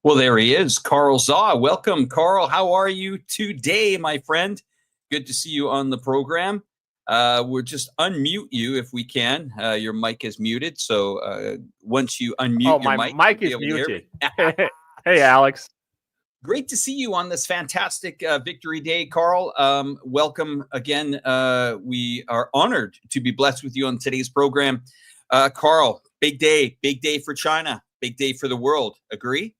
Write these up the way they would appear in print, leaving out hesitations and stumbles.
Well, there he is, Carl Zha. Welcome, Carl. How are you today, my friend? Good to see you on the program. We'll just unmute you if we can. Your mic is muted, so once you unmute your my mic, mic is muted. Hey, Alex. Great to see you on this fantastic Victory Day, Carl. Welcome again. We are honored to be blessed with you on today's program. Carl, big day for China, big day for the world. Agree?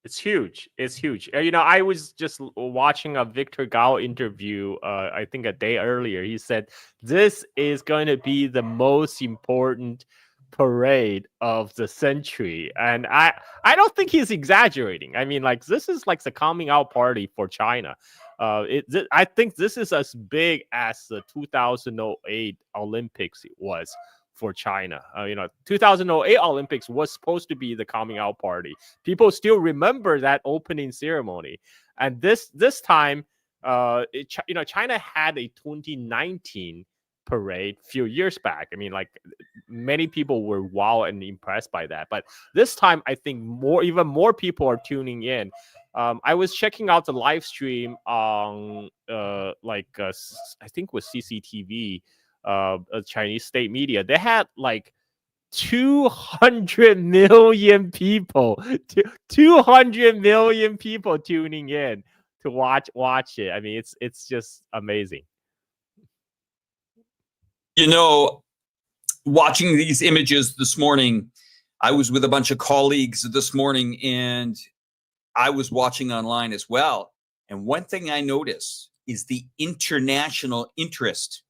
It's huge. It's huge. I was just watching a Victor Gao interview, I think a day earlier. He said, this is going to be the most important parade of the century. And I don't think he's exaggerating. I mean, like, this is like the coming out party for China. I think this is as big as the 2008 Olympics was for China. 2008 Olympics was supposed to be the coming out party. People still remember that opening ceremony. And this time, China had a 2019 parade a few years back. I mean, like, many people were wow and impressed by that. But this time, I think even more people are tuning in. I was checking out the live stream on I think with CCTV, Chinese state media. They had like 200 million people, 200 million people tuning in to watch it. I mean, it's just amazing. Watching these images this morning, I was with a bunch of colleagues this morning, and I was watching online as well. And one thing I noticed is the international interest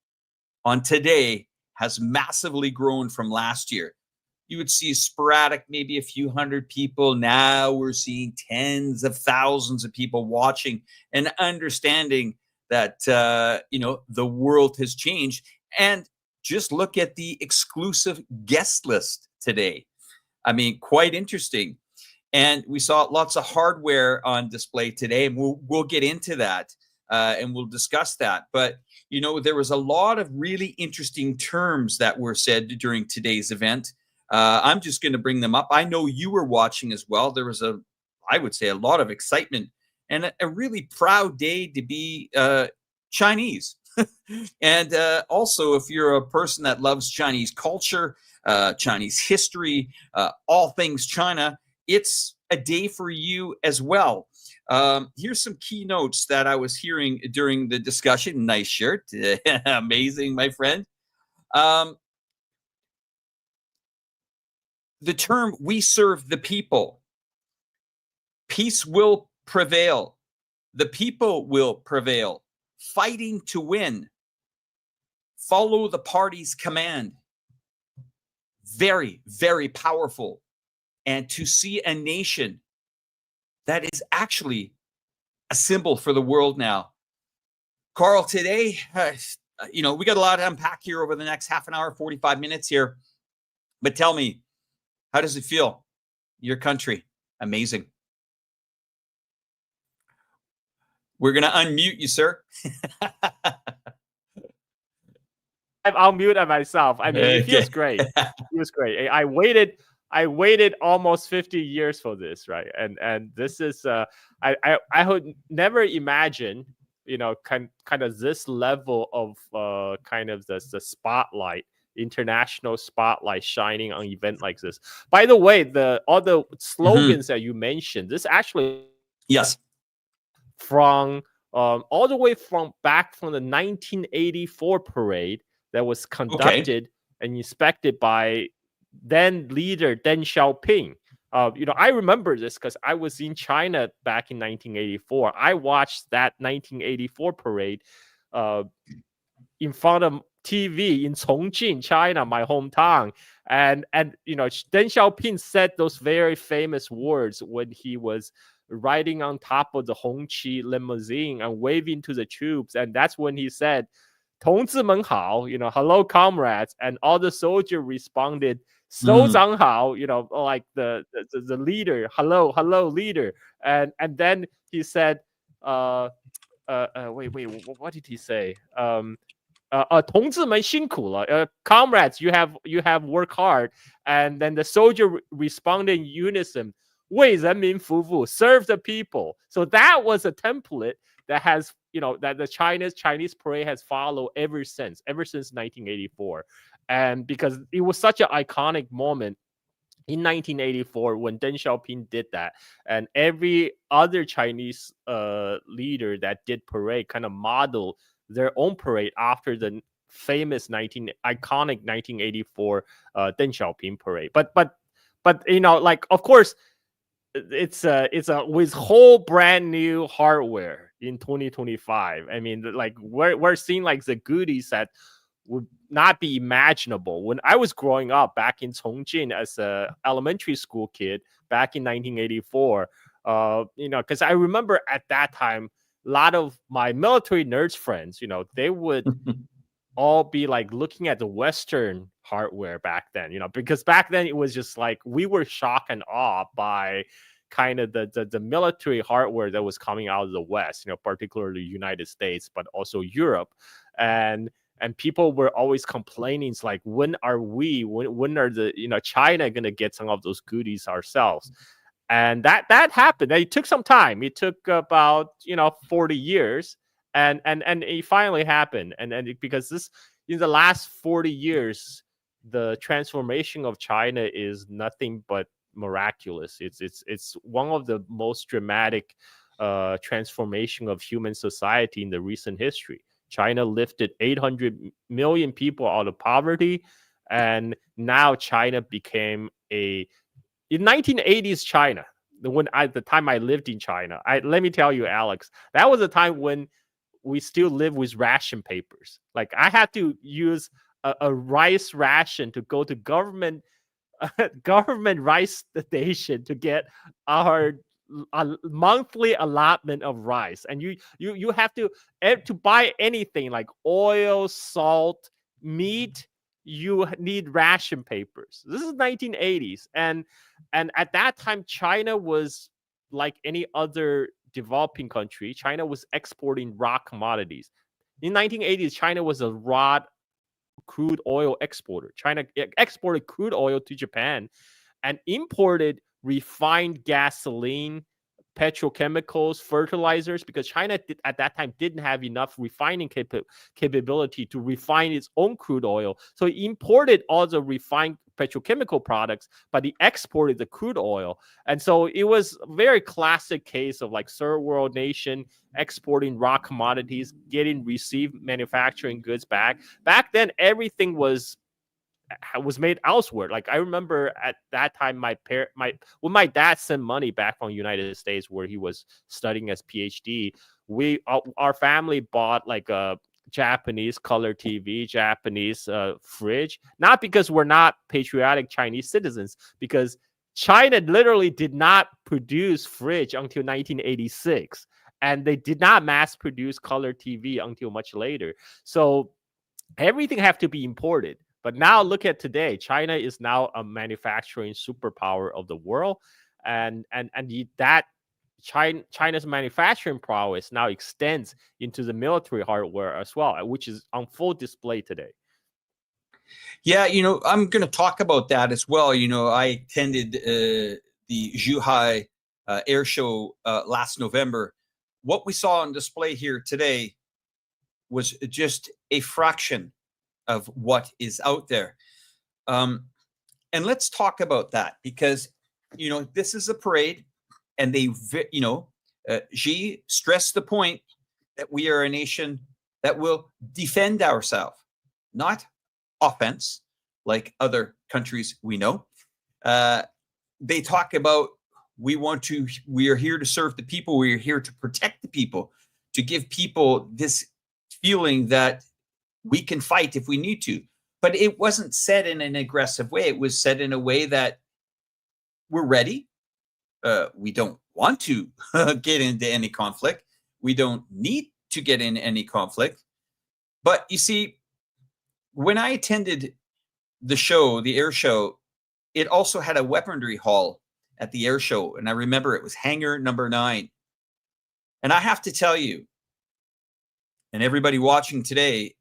on today has massively grown from last year. You would see sporadic, maybe a few hundred people. Now we're seeing tens of thousands of people watching and understanding that, the world has changed. And just look at the exclusive guest list today. I mean, quite interesting. And we saw lots of hardware on display today, and we'll get into that. And we'll discuss that. But, there was a lot of really interesting terms that were said during today's event. I'm just going to bring them up. I know you were watching as well. There was I would say, a lot of excitement and a really proud day to be Chinese. And also, if you're a person that loves Chinese culture, Chinese history, all things China, it's a day for you as well. Here's some keynotes that I was hearing during the discussion. Nice shirt. Amazing, my friend. The term, we serve the people. Peace will prevail. The people will prevail. Fighting to win. Follow the party's command. Very, very powerful. And to see a nation that is actually a symbol for the world now. Carl, today, we got a lot to unpack here over the next half an hour, 45 minutes here. But tell me, how does it feel? Your country, amazing. We're going to unmute you, sir. I'll mute myself. I mean, it feels great. It feels great. I waited almost 50 years for this, right? And this is I would never imagine, kind of this level of kind of the spotlight, international spotlight shining on an event like this. By the way, all the slogans that you mentioned, this actually from all the way back from the 1984 parade that was conducted and inspected by then leader Deng Xiaoping. I remember this because I was in China back in 1984. I watched that 1984 parade in front of TV in Chongqing, China, my hometown. And Deng Xiaoping said those very famous words when he was riding on top of the Hongqi limousine and waving to the troops. And that's when he said, 同志们好, hello comrades. And all the soldiers responded, 首长好, like the leader, hello leader. And then he said, wait, what did he say? 同志们辛苦了, comrades, you have worked hard. And then the soldier responded in unison, 为人民服务, serve the people. So that was a template that has, that the Chinese parade has followed ever since 1984. And because it was such an iconic moment in 1984 when Deng Xiaoping did that, and every other Chinese leader that did parade kind of modeled their own parade after the famous iconic 1984 Deng Xiaoping parade. But like, of course, it's a with whole brand new hardware in 2025. I mean, like we're seeing like the goodies that would not be imaginable when I was growing up back in Chongqing as a elementary school kid back in 1984. Because I remember at that time a lot of my military nerds friends, they would all be like looking at the Western hardware back then, because back then it was just like we were shocked and awed by kind of the military hardware that was coming out of the West, particularly United States, but also Europe. And people were always complaining, it's like, when are the China gonna get some of those goodies ourselves? And that happened. It took some time. It took about 40 years, and it finally happened. And because this, in the last 40 years, the transformation of China is nothing but miraculous. It's one of the most dramatic transformation of human society in the recent history. China lifted 800 million people out of poverty, and now China became in 1980s China. The time I lived in China, let me tell you, Alex, that was a time when we still live with ration papers. Like I had to use a rice ration to go to government rice station to get our monthly allotment of rice. And you have to buy anything like oil, salt, meat, you need ration papers. This is 1980s, and at that time China was like any other developing country. China was exporting raw commodities. In 1980s, China was a raw crude oil exporter. China exported crude oil to Japan and imported refined gasoline, petrochemicals, fertilizers, because China at that time didn't have enough refining capability to refine its own crude oil. So it imported all the refined petrochemical products, but it exported the crude oil. And so it was a very classic case of like third world nation exporting raw commodities, received manufacturing goods back. Back then, everything was made elsewhere. Like I remember at that time, when my dad sent money back from the United States where he was studying as PhD, our family bought like a Japanese color TV, Japanese fridge, not because we're not patriotic Chinese citizens, because China literally did not produce fridge until 1986, and they did not mass produce color TV until much later. So everything have to be imported. But now look at today. China is now a manufacturing superpower of the world, and that China's manufacturing prowess now extends into the military hardware as well, which is on full display today. Yeah, I'm going to talk about that as well. I attended the Zhuhai air show last November. What we saw on display here today was just a fraction of what is out there. And let's talk about that, because, this is a parade, and Xi stressed the point that we are a nation that will defend ourselves, not offense, like other countries we know. They talk about, we are here to serve the people. We are here to protect the people, to give people this feeling that we can fight if we need to. But it wasn't said in an aggressive way. It was said in a way that we're ready. We don't want to get into any conflict. We don't need to get in any conflict. But you see, when I attended the show, the air show, it also had a weaponry hall at the air show. And I remember it was hangar number 9. And I have to tell you, and everybody watching today,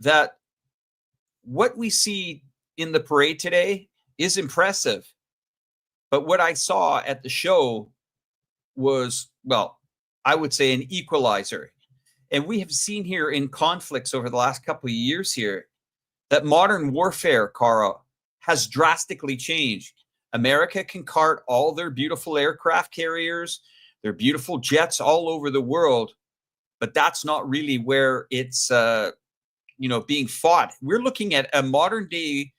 that what we see in the parade today is impressive. But what I saw at the show was, well, I would say an equalizer. And we have seen here in conflicts over the last couple of years here that modern warfare, Carl, has drastically changed. America can cart all their beautiful aircraft carriers, their beautiful jets all over the world, but that's not really where it's being fought. We're looking at a modern day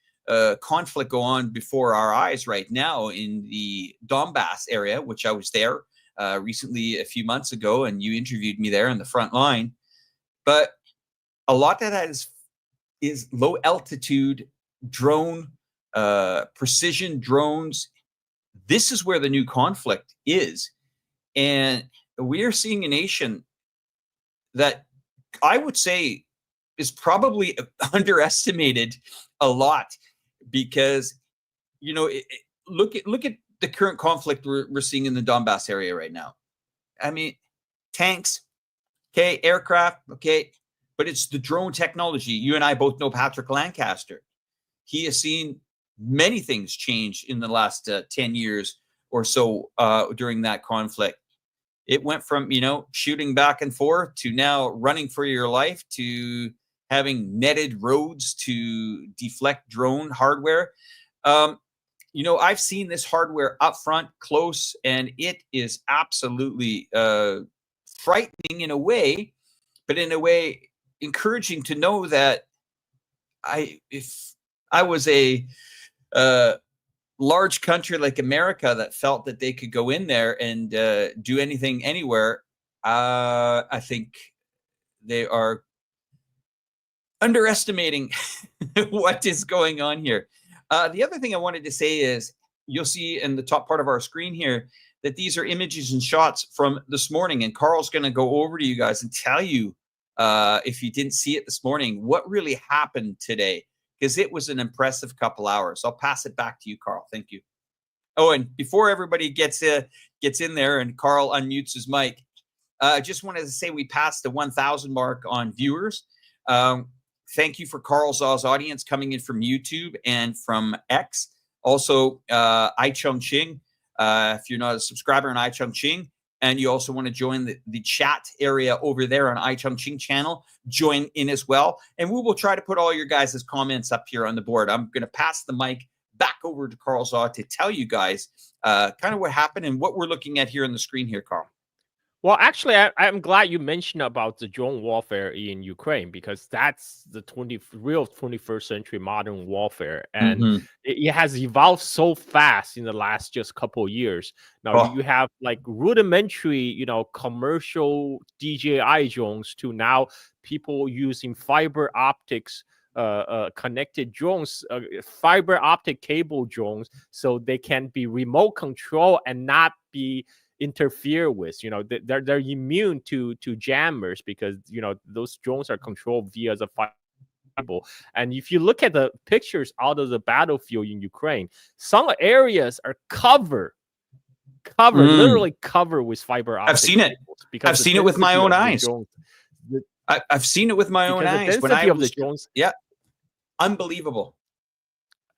conflict go on before our eyes right now in the Donbass area, which I was there recently a few months ago, and you interviewed me there in the front line. But a lot of that is low altitude drone, precision drones. This is where the new conflict is. And we are seeing a nation that I would say is probably underestimated a lot, because, look at the current conflict we're seeing in the Donbass area right now. I mean, tanks, okay, aircraft, okay, but it's the drone technology. You and I both know Patrick Lancaster. He has seen many things change in the last 10 years or so during that conflict. It went from, shooting back and forth to now running for your life to having netted roads to deflect drone hardware. I've seen this hardware up front, close, and it is absolutely frightening in a way, but in a way encouraging to know that if I was a large country like America that felt that they could go in there and do anything anywhere, I think they are underestimating what is going on here. The other thing I wanted to say is, you'll see in the top part of our screen here that these are images and shots from this morning, and Carl's going to go over to you guys and tell you, if you didn't see it this morning, what really happened today, because it was an impressive couple hours. I'll pass it back to you, Carl. Thank you. Oh, and before everybody gets in there and Carl unmutes his mic, I just wanted to say we passed the 1,000 mark on viewers. Thank you for Carl Zha's audience coming in from YouTube and from X. Also, iChongqing. If you're not a subscriber on iChongqing and you also want to join the chat area over there on iChongqing channel, join in as well. And we will try to put all your guys' comments up here on the board. I'm going to pass the mic back over to Carl Zha to tell you guys kind of what happened and what we're looking at here on the screen here, Carl. Well, actually, I'm glad you mentioned about the drone warfare in Ukraine, because that's the real 21st century modern warfare. And it has evolved so fast in the last just couple of years. Now, you have like rudimentary, commercial DJI drones to now people using fiber optics connected drones, fiber optic cable drones, so they can be remote control and not be interfere with. They're immune to jammers, because those drones are controlled via the fiber. And if you look at the pictures out of the battlefield in Ukraine, some areas are literally covered with fiber optic. I've seen it. I've seen it with my own eyes. I've seen it with my own eyes. When I was, the drones, yeah, unbelievable.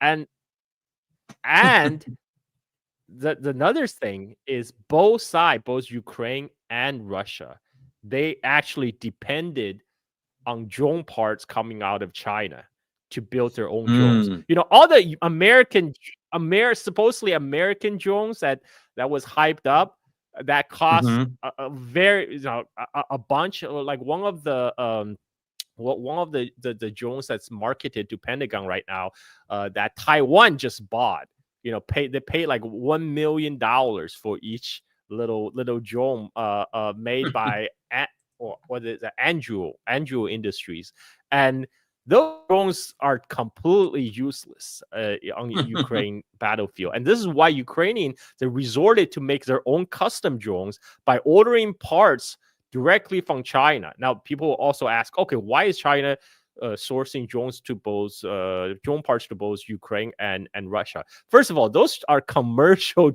And the another thing is both sides, both Ukraine and Russia, they actually depended on drone parts coming out of China to build their own drones. All the supposedly American drones that was hyped up, that cost a very a bunch. Like one of the drones that's marketed to Pentagon right now, that Taiwan just bought. They pay like $1 million for each little drone made by Andrew Industries. And those drones are completely useless on the Ukraine battlefield. And this is why Ukrainians, they resorted to make their own custom drones by ordering parts directly from China. Now, people also ask, okay, why is China sourcing drones to both drone parts to both Ukraine and Russia? First of all, those are commercial.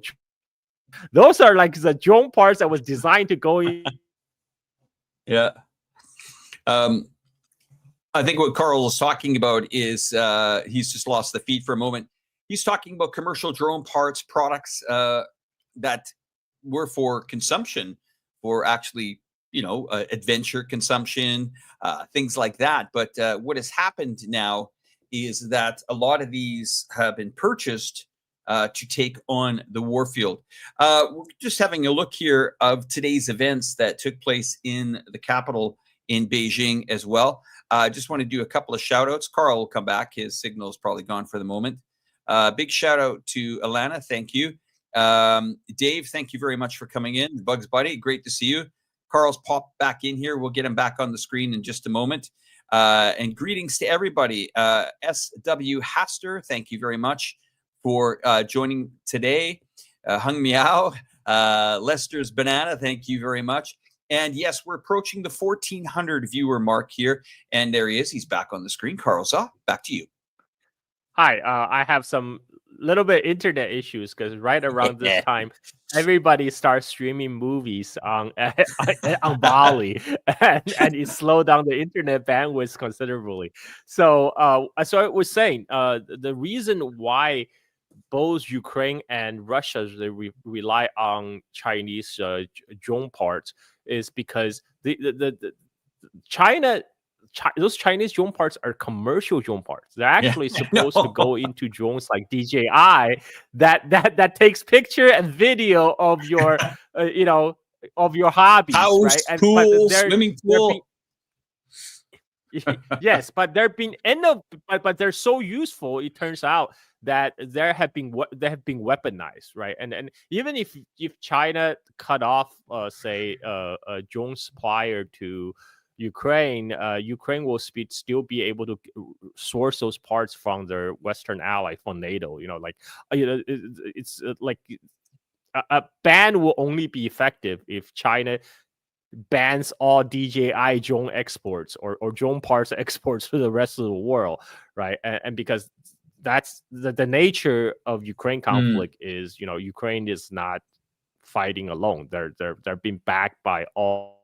Those are like the drone parts that was designed to go in. Yeah. I think what Carl is talking about is he's just lost the feed for a moment. He's talking about commercial drone parts, products that were for consumption, for actually, adventure consumption, things like that. But what has happened now is that a lot of these have been purchased to take on the warfield. We're just having a look here of today's events that took place in the capital in Beijing as well. I just want to do a couple of shout outs. Carl will come back. His signal is probably gone for the moment. Big shout out to Alana. Thank you. Dave, thank you very much for coming in. Bugs Buddy, great to see you. Carl's popped back in here. We'll get him back on the screen in just a moment. And greetings to everybody. SW Haster, thank you very much for joining today. Hung Miao, Lester's Banana, thank you very much. And yes, we're approaching the 1,400 viewer mark here. And there he is. He's back on the screen. Carl Zha, back to you. Hi, I have some little bit internet issues because right around this time, everybody starts streaming movies on on Bali, and it slowed down the internet bandwidth considerably. So, so I was saying, the reason why both Ukraine and Russia rely on Chinese drone parts is because the China. Those Chinese drone parts are commercial drone parts. They're actually supposed to go into drones like DJI that takes picture and video of your of your hobbies, house, right? And pool, but swimming pool. Yes, but but they're so useful. It turns out that they have been weaponized, right? And even if China cut off, say, a drone supplier to Ukraine, Ukraine will still be able to source those parts from their Western ally, from NATO. It's like a ban will only be effective if China bans all DJI drone exports or drone parts exports to the rest of the world, right? And because that's the nature of Ukraine conflict is, Ukraine is not fighting alone. They're being backed by all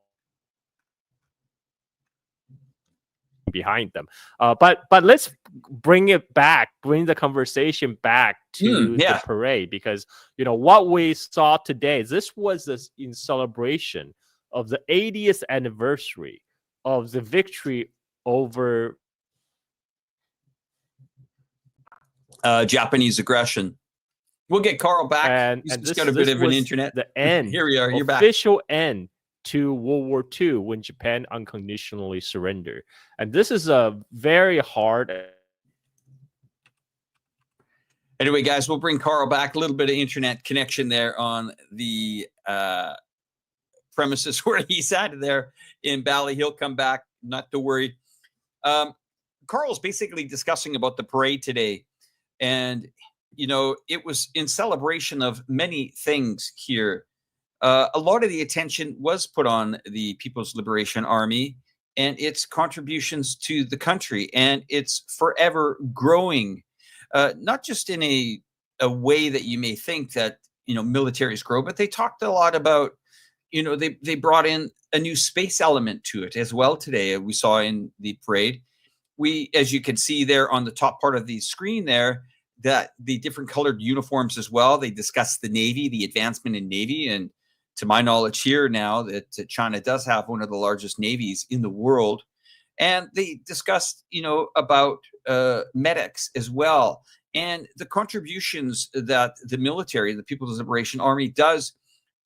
behind them. But let's bring the conversation back to the parade, because what we saw today, this was in celebration of the 80th anniversary of the victory over Japanese aggression. We'll get Carl back. And He's got a bit of an internet. The end. Here we are. You're back. Official end to World War II, when Japan unconditionally surrendered. And this is a very hard. Anyway, guys, we'll bring Carl back. A little bit of internet connection there on the premises where he's at there in Bali. He'll come back, not to worry. Carl's basically discussing about the parade today. And, it was in celebration of many things here. A lot of the attention was put on the People's Liberation Army and its contributions to the country, and it's forever growing, not just in a way that you may think that, militaries grow, but they talked a lot about, they brought in a new space element to it as well today. We saw in the parade. As you can see there on the top part of the screen there, that the different colored uniforms as well. They discussed the Navy, the advancement in Navy, and to my knowledge here now that China does have one of the largest navies in the world. And they discussed, about medics as well, and the contributions that the military, the People's Liberation Army, does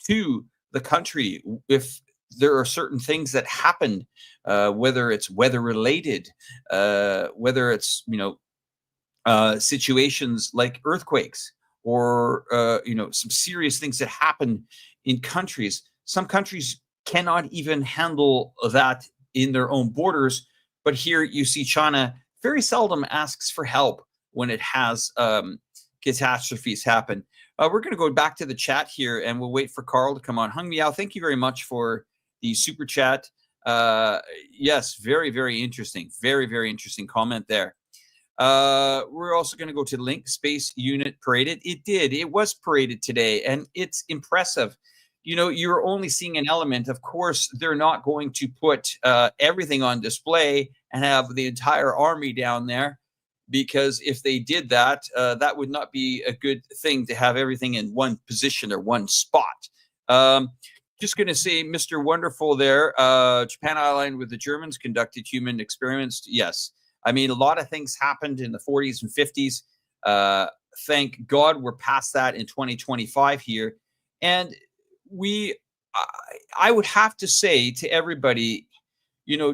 to the country. If there are certain things that happen, whether it's weather related, whether it's, situations like earthquakes or, some serious things that happen in countries. Some countries cannot even handle that in their own borders. But here you see China very seldom asks for help when it has catastrophes happen. We're going to go back to the chat here, and we'll wait for Carl to come on. Hung Miao, thank you very much for the super chat. Yes, very, very interesting. Very, very interesting comment there. We're also going to go to the link. Space Unit paraded. It did. It was paraded today, and it's impressive. you're only seeing an element. Of course, they're not going to put everything on display and have the entire army down there, because if they did that, that would not be a good thing to have everything in one position or one spot. Just going to say, Mr. Wonderful there, Japan aligned with the Germans, conducted human experiments. Yes. I mean, a lot of things happened in the 40s and 50s. Thank God we're past that in 2025 here. And I would have to say to everybody,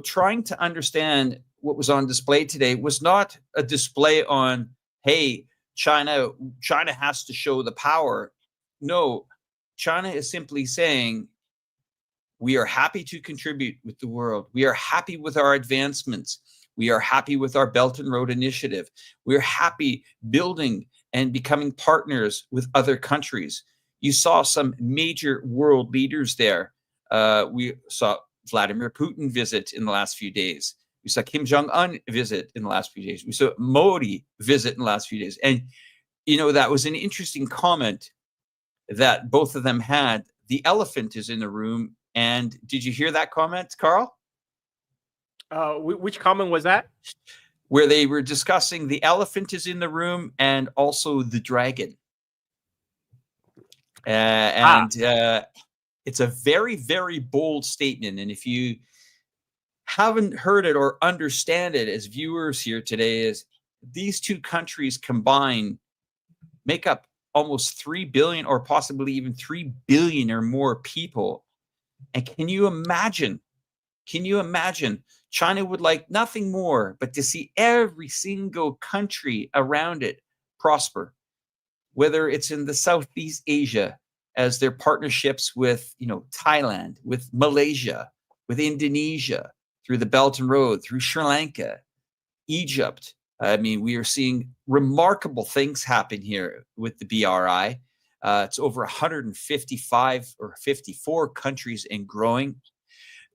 trying to understand what was on display today was not a display on, hey, China has to show the power. No, China is simply saying, we are happy to contribute with the world. We are happy with our advancements. We are happy with our Belt and Road Initiative. We're happy building and becoming partners with other countries. You saw some major world leaders there. We saw Vladimir Putin visit in the last few days. We saw Kim Jong-un visit in the last few days. We saw Modi visit in the last few days. And, that was an interesting comment that both of them had. The elephant is in the room. And did you hear that comment, Carl? Which comment was that? Where they were discussing the elephant is in the room and also the dragon. It's a very, very bold statement. And if you haven't heard it or understand it as viewers here today, is these two countries combined make up almost 3 billion or possibly even 3 billion or more people. And can you imagine, China would like nothing more but to see every single country around it prosper, whether it's in the Southeast Asia, as their partnerships with, Thailand, with Malaysia, with Indonesia, through the Belt and Road, through Sri Lanka, Egypt. I mean, we are seeing remarkable things happen here with the BRI. It's over 155 or 54 countries and growing.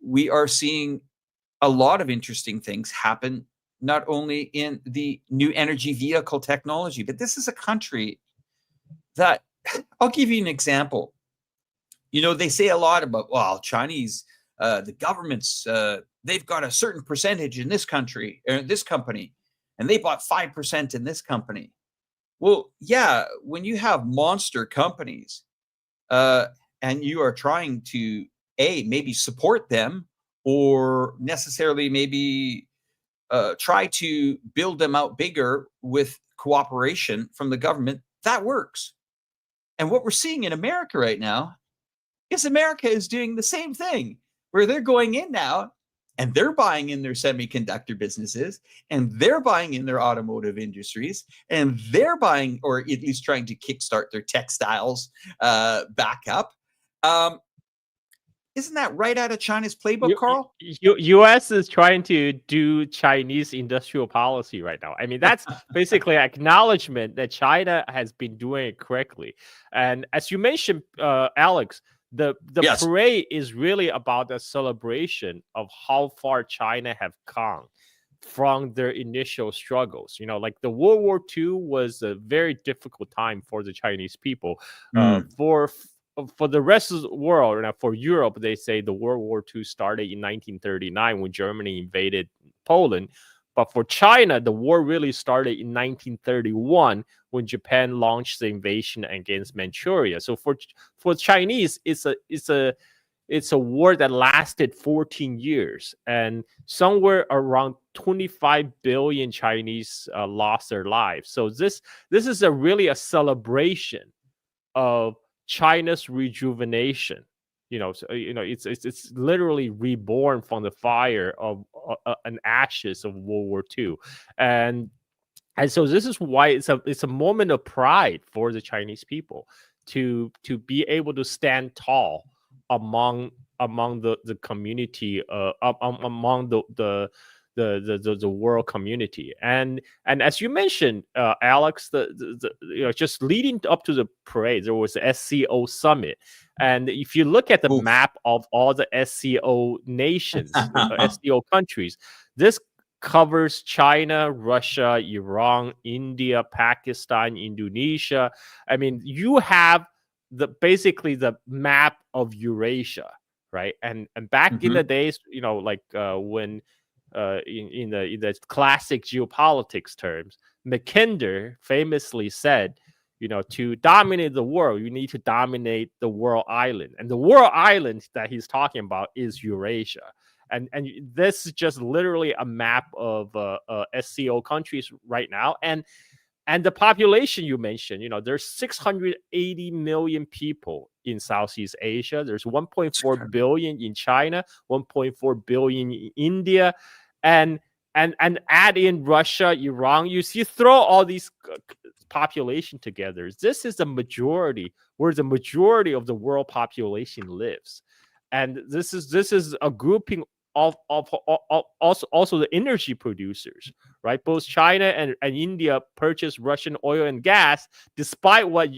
We are seeing a lot of interesting things happen, not only in the new energy vehicle technology, but this is a country that, I'll give you an example. They say a lot about, well, Chinese, the governments, they've got a certain percentage in this country or this company, and they bought 5% in this company. Well, yeah, when you have monster companies and you are trying to, maybe support them or necessarily maybe try to build them out bigger with cooperation from the government, that works. And what we're seeing in America right now is America is doing the same thing, where they're going in now and they're buying in their semiconductor businesses, and they're buying in their automotive industries, and they're buying, or at least trying to kickstart their textiles back up. Isn't that right out of China's playbook, Carl? U.S. is trying to do Chinese industrial policy right now. I mean, that's basically an acknowledgement that China has been doing it correctly. And as you mentioned, Alex, the yes. parade is really about a celebration of how far China have come from their initial struggles. Like the World War II was a very difficult time for the Chinese people. For the rest of the world, and for Europe, they say the World War II started in 1939 when Germany invaded Poland. But for China, the war really started in 1931 when Japan launched the invasion against Manchuria. So for Chinese, it's a war that lasted 14 years, and somewhere around 25 billion Chinese lost their lives. So this is really a celebration of China's rejuvenation. It's literally reborn from the fire of and ashes of World War II, and so this is why it's a moment of pride for the Chinese people to be able to stand tall among the community, among the world community. And as you mentioned, Alex, just leading up to the parade, there was the SCO summit. And if you look at the map of all the SCO nations, SCO countries, this covers China, Russia, Iran, India, Pakistan, Indonesia. I mean, you have basically the map of Eurasia, right? And back in the days, like when in the classic geopolitics terms, Mackinder famously said, to dominate the world, you need to dominate the world island, and the world island that he's talking about is Eurasia. And this is just literally a map of SCO countries right now, and the population you mentioned, there's 680 million people in Southeast Asia. There's 1.4 billion in China, 1.4 billion in India, and add in Russia, Iran. You throw all these population together. This is the majority, where the majority of the world population lives, and this is a grouping of also the energy producers, right? Both China and India purchase Russian oil and gas, despite what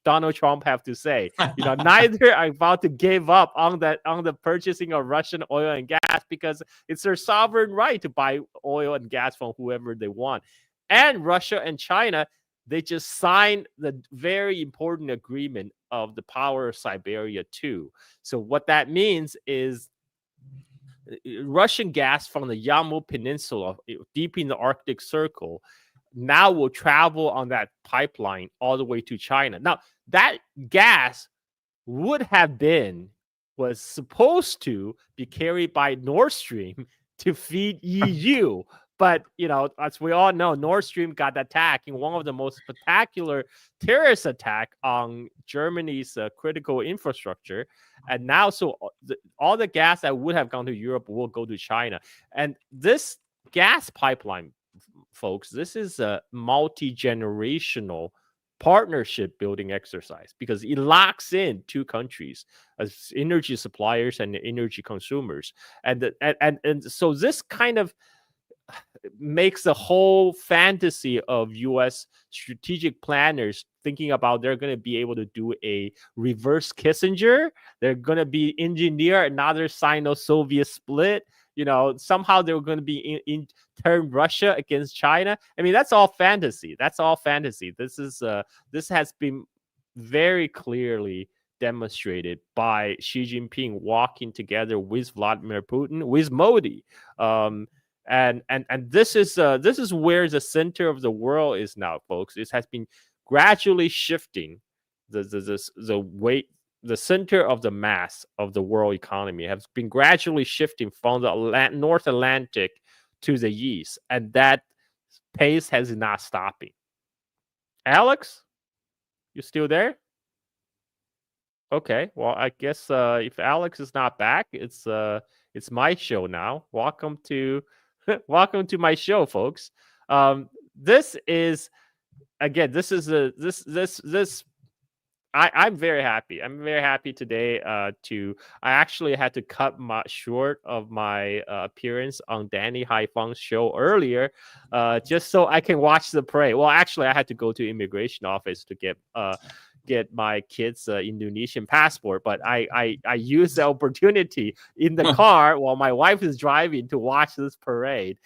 Donald Trump have to say. Neither are about to give up on the purchasing of Russian oil and gas, because it's their sovereign right to buy oil and gas from whoever they want. And Russia and China, they just signed the very important agreement of the Power of Siberia 2. So what that means is Russian gas from the Yamal Peninsula, deep in the Arctic Circle, now will travel on that pipeline all the way to China. Now, that gas was supposed to be carried by Nord Stream to feed EU. But, as we all know, Nord Stream got attacked in one of the most spectacular terrorist attack on Germany's critical infrastructure. And now, so all the gas that would have gone to Europe will go to China. And this gas pipeline, folks, this is a multi-generational partnership building exercise, because it locks in two countries as energy suppliers and energy consumers. And so this kind of makes the whole fantasy of U.S. strategic planners thinking about they're going to be able to do a reverse Kissinger. They're going to be engineer another Sino-Soviet split. Somehow they're going to be in turn Russia against China. I mean, that's all fantasy. This has been very clearly demonstrated by Xi Jinping walking together with Vladimir Putin, with Modi. And this is where the center of the world is now, folks. It has been gradually shifting the weight. The center of the mass of the world economy has been gradually shifting from the North Atlantic to the east, and that pace has not stopping. Alex, you still there? Okay, well, I guess if Alex is not back, it's my show now. Welcome to my show, folks. This is I'm very happy. I'm very happy today. I actually had to cut short of my appearance on Danny Haifang's show earlier, just so I can watch the parade. Well, actually, I had to go to immigration office to get my kids' Indonesian passport, but I used the opportunity in the car while my wife is driving to watch this parade.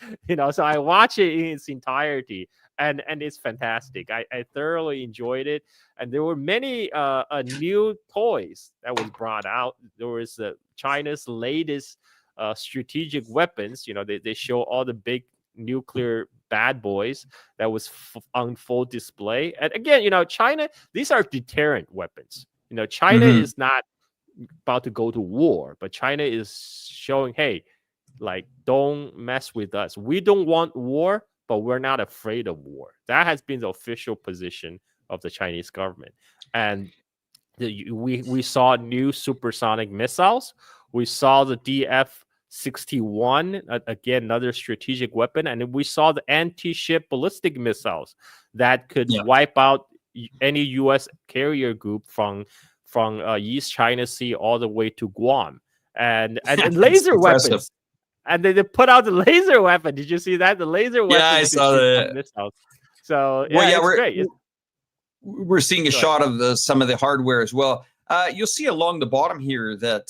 So I watch it in its entirety, and it's fantastic. I thoroughly enjoyed it, and there were many new toys that was brought out. There was China's latest strategic weapons. They show all the big nuclear bad boys that was on full display. And again, China, these are deterrent weapons. China is not about to go to war, but China is showing, hey, don't mess with us. We don't want war, but we're not afraid of war. That has been the official position of the Chinese government. And we saw new supersonic missiles. We saw the DF-61, again, another strategic weapon. And we saw the anti-ship ballistic missiles that could wipe out any U.S. carrier group from East China Sea all the way to Guam. And laser weapons. And they put out the laser weapon. Did you see that? The laser weapon. Yeah, I saw that. Missiles. So, it's great. We're seeing a shot of some of the hardware as well. You'll see along the bottom here that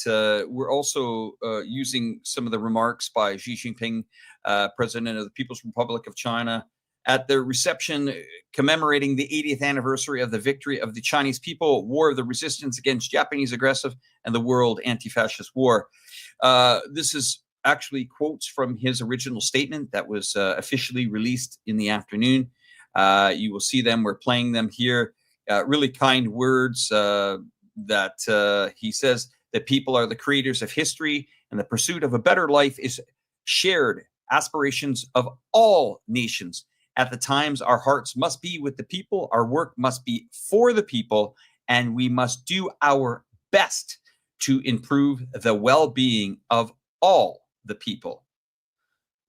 we're also using some of the remarks by Xi Jinping, President of the People's Republic of China, at the reception commemorating the 80th anniversary of the victory of the Chinese people, War of the Resistance against Japanese aggressive, and the World Anti-Fascist War. This is actually quotes from his original statement that was officially released in the afternoon. You will see them. We're playing them here. Really kind words that he says that people are the creators of history, and the pursuit of a better life is shared aspirations of all nations. At the times, our hearts must be with the people, our work must be for the people, and we must do our best to improve the well-being of all the people.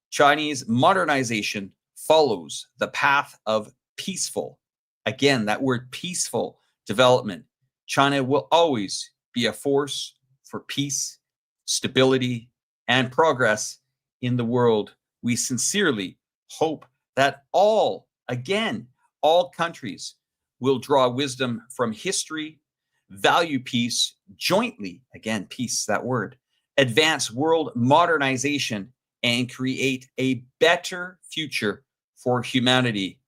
Chinese modernization follows the path of peaceful, again, that word peaceful development. China will always be a force for peace, stability, and progress in the world. We sincerely hope that all countries will draw wisdom from history, value peace jointly, again, peace, that word, advance world modernization, and create a better future for humanity.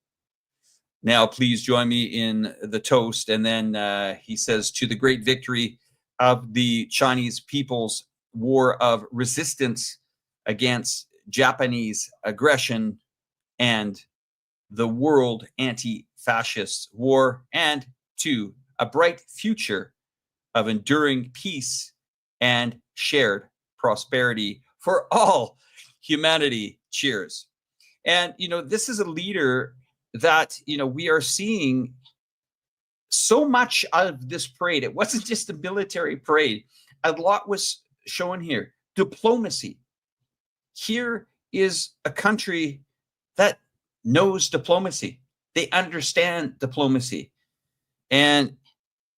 Now, please join me in the toast. And then he says, to the great victory of the Chinese people's war of resistance against Japanese aggression and the world anti-fascist war, and to a bright future of enduring peace and shared prosperity for all humanity. Cheers. And, this is a leader that, we are seeing so much of this parade. It wasn't just a military parade. A lot was shown here. Diplomacy. Here is a country that knows diplomacy. They understand diplomacy. And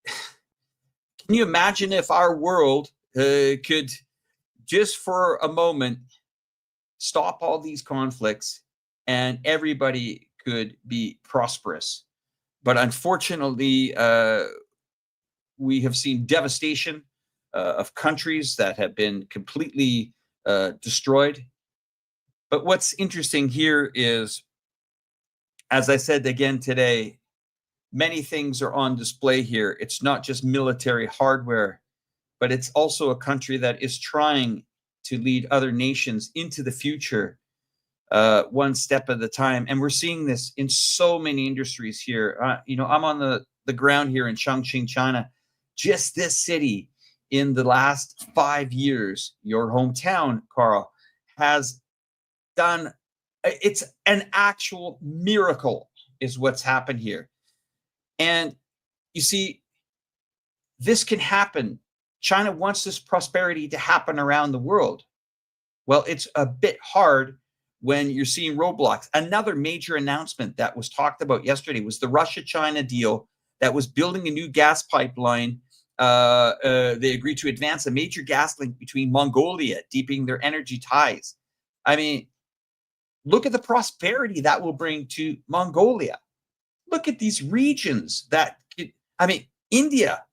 can you imagine if our world could just for a moment stop all these conflicts and everybody could be prosperous? But unfortunately, we have seen devastation of countries that have been completely destroyed. But what's interesting here is, as I said again today, many things are on display here. It's not just military hardware, but it's also a country that is trying to lead other nations into the future, one step at a time. And we're seeing this in so many industries here. I'm on the ground here in Chongqing, China. Just this city in the last 5 years, your hometown, Carl, has done, it's an actual miracle is what's happened here. And you see, this can happen. China wants this prosperity to happen around the world. Well, it's a bit hard when you're seeing roadblocks. Another major announcement that was talked about yesterday was the Russia-China deal that was building a new gas pipeline. They agreed to advance a major gas link between Mongolia, deepening their energy ties. I mean, look at the prosperity that will bring to Mongolia. Look at these regions India.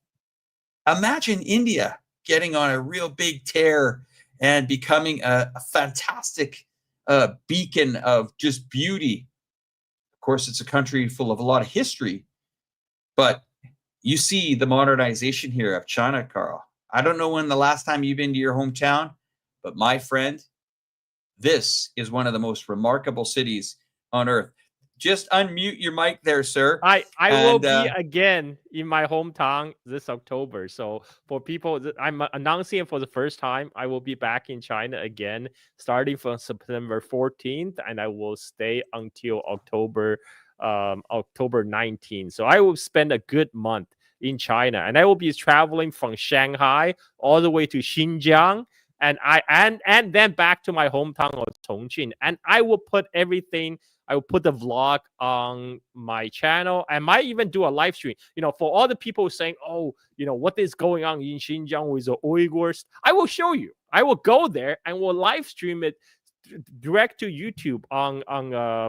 Imagine India getting on a real big tear and becoming a fantastic beacon of just beauty. Of course, it's a country full of a lot of history, but you see the modernization here of China, Carl. I don't know when the last time you've been to your hometown, but my friend, this is one of the most remarkable cities on earth. Just unmute your mic there, sir. I will be again in my hometown this October. So for people, I'm announcing it for the first time. I will be back in China again, starting from September 14th, and I will stay until October 19th. So I will spend a good month in China, and I will be traveling from Shanghai all the way to Xinjiang, and then back to my hometown of Chongqing. And I will put everything. I will put the vlog on my channel. I might even do a live stream. For all the people saying, "Oh, what is going on in Xinjiang with the Uyghurs?" I will show you. I will go there and will live stream it direct to YouTube on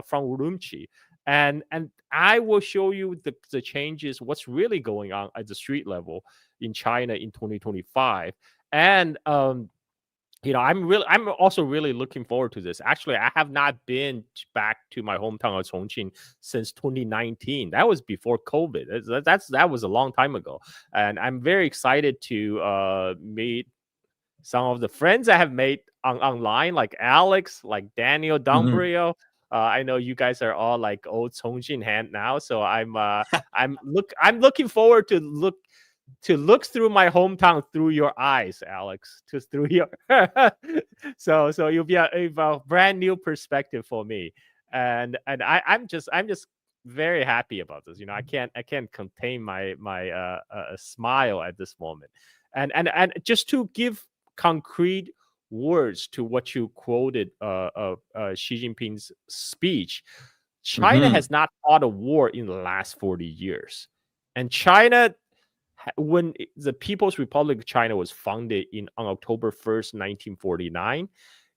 from Urumqi, and I will show you the changes, what's really going on at the street level in China in 2025, and I'm also really looking forward to this. Actually, I have not been back to my hometown of Chongqing since 2019. That was before COVID. That was a long time ago, and I'm very excited to meet some of the friends I have made online, like Alex, like Daniel Mhm. Dombrio. I know you guys are all like old Chongqing hand now, so I'm looking forward to look through my hometown through your eyes, Alex. To through your so you'll be a brand new perspective for me, and I'm just very happy about this. I can't contain my smile at this moment, and just to give concrete words to what you quoted Xi Jinping's speech. China Mhm. has not fought a war in the last 40 years. And China, when the People's Republic of China was founded on October 1st, 1949,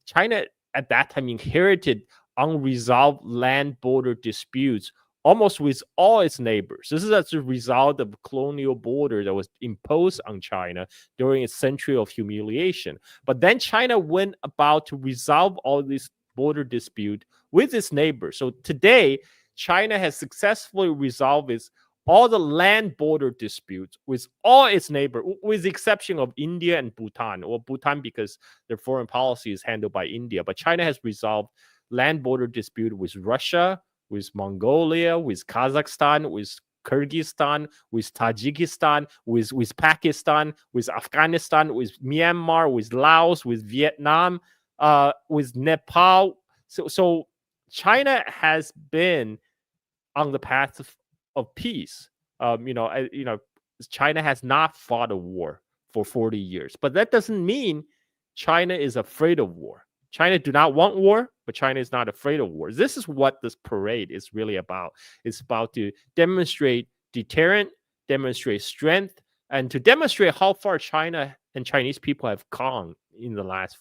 China at that time inherited unresolved land border disputes almost with all its neighbors. This is as a result of colonial border that was imposed on China during its century of humiliation. But then China went about to resolve all these border dispute with its neighbors. So today, China has successfully resolved all the land border disputes with all its neighbors, with the exception of India and Bhutan, or Bhutan because their foreign policy is handled by India. But China has resolved land border dispute with Russia, with Mongolia, with Kazakhstan, with Kyrgyzstan, with Tajikistan, with Pakistan, with Afghanistan, with Myanmar, with Laos, with Vietnam, with Nepal. So China has been on the path of peace. China has not fought a war for 40 years, but that doesn't mean China is afraid of war. China do not want war, but China is not afraid of war. This is what this parade is really about. It's about to demonstrate deterrent, demonstrate strength, and to demonstrate how far China and Chinese people have gone in the last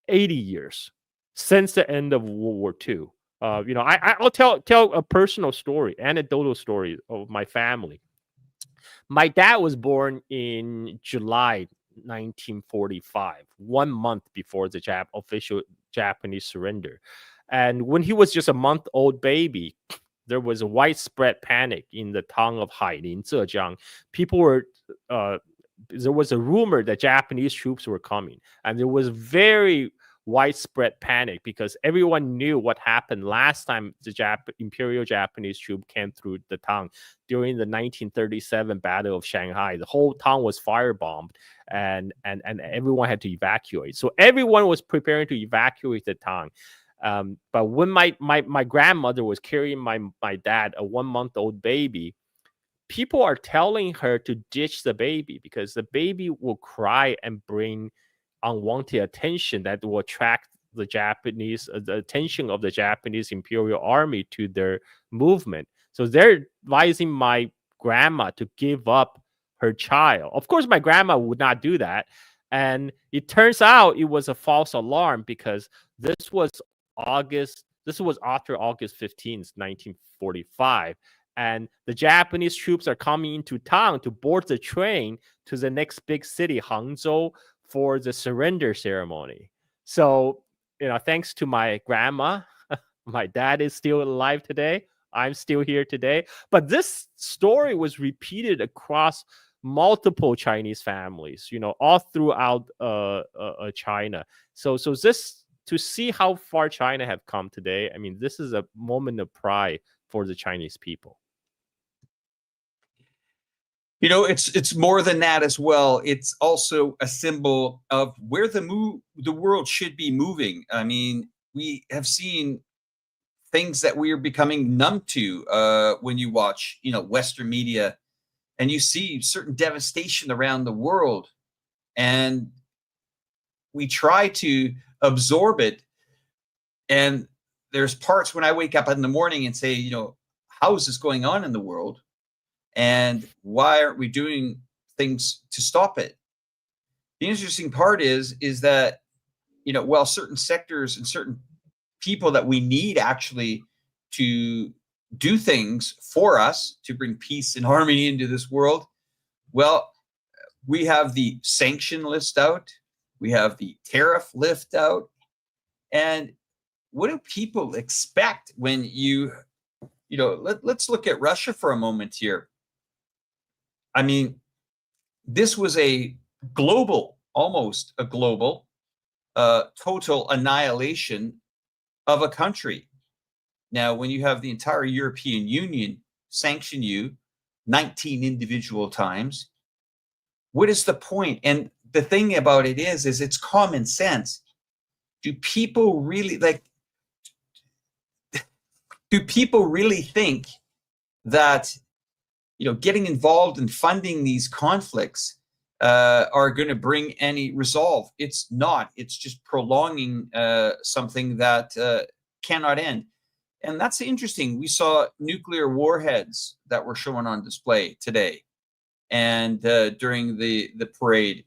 80 years since the end of World War II. I'll tell a personal story, anecdotal story of my family. My dad was born in July 1945, 1 month before the official Japanese surrender. And when he was just a month old baby, there was a widespread panic in the town of Hailin, Zhejiang. People were there was a rumor that Japanese troops were coming, and there was very widespread panic because everyone knew what happened last time the Imperial Japanese troop came through the town during the 1937 Battle of Shanghai. The whole town was firebombed, and everyone had to evacuate. So everyone was preparing to evacuate the town. But when my grandmother was carrying my dad, a 1 month old baby, people are telling her to ditch the baby because the baby will cry and bring unwanted attention that will attract the attention of the Japanese Imperial Army to their movement. So they're advising my grandma to give up her child. Of course, my grandma would not do that. And it turns out it was a false alarm because this was after August 15th, 1945. And the Japanese troops are coming into town to board the train to the next big city, Hangzhou, for the surrender ceremony. So, thanks to my grandma, my dad is still alive today. I'm still here today. But this story was repeated across multiple Chinese families, all throughout China. So this to see how far China have come today. I mean, this is a moment of pride for the Chinese people. It's more than that as well. It's also a symbol of where the world should be moving. I mean, we have seen things that we are becoming numb to when you watch, Western media, and you see certain devastation around the world, and we try to absorb it. And there's parts when I wake up in the morning and say, how is this going on in the world? And why aren't we doing things to stop it? The interesting part is that, while certain sectors and certain people that we need actually to do things for us to bring peace and harmony into this world, well, we have the sanction list out. We have the tariff lift out. And what do people expect when let's look at Russia for a moment here. I mean, this was almost a global, total annihilation of a country. Now, when you have the entire European Union sanction you 19 individual times, what is the point? And the thing about it is it's common sense. Do people really think that getting involved in funding these conflicts are going to bring any resolve? It's not. It's just prolonging something that cannot end. And that's interesting. We saw nuclear warheads that were shown on display today and during the parade.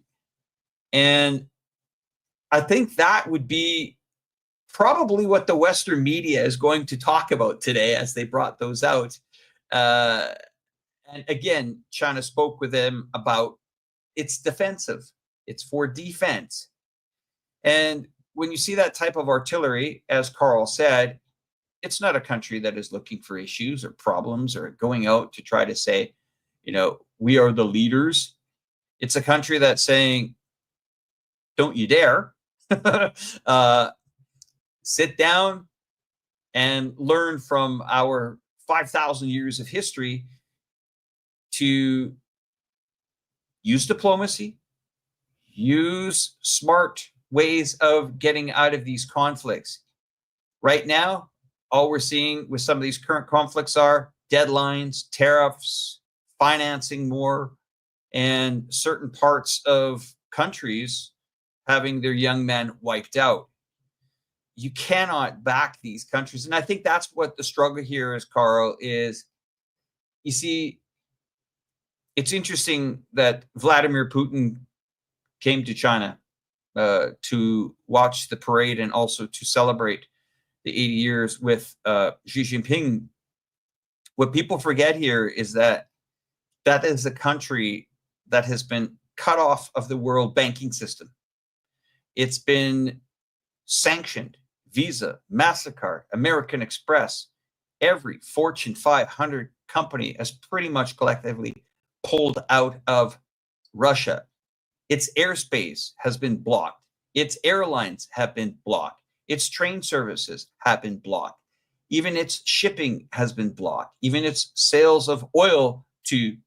And I think that would be probably what the Western media is going to talk about today as they brought those out. And again, China spoke with them about it's defensive. It's for defense. And when you see that type of artillery, as Carl said, it's not a country that is looking for issues or problems or going out to try to say, we are the leaders. It's a country that's saying, don't you dare. Sit down and learn from our 5,000 years of history to use diplomacy, use smart ways of getting out of these conflicts. Right now, all we're seeing with some of these current conflicts are deadlines, tariffs, financing more, and certain parts of countries having their young men wiped out. You cannot back these countries. And I think that's what the struggle here is, Carl, is you see, it's interesting that Vladimir Putin came to China to watch the parade and also to celebrate the 80 years with Xi Jinping. What people forget here is that is a country that has been cut off of the world banking system. It's been sanctioned. Visa, MasterCard, American Express, every Fortune 500 company has pretty much collectively pulled out of Russia. Its airspace has been blocked. Its airlines have been blocked. Its train services have been blocked. Even its shipping has been blocked. Even its sales of oil to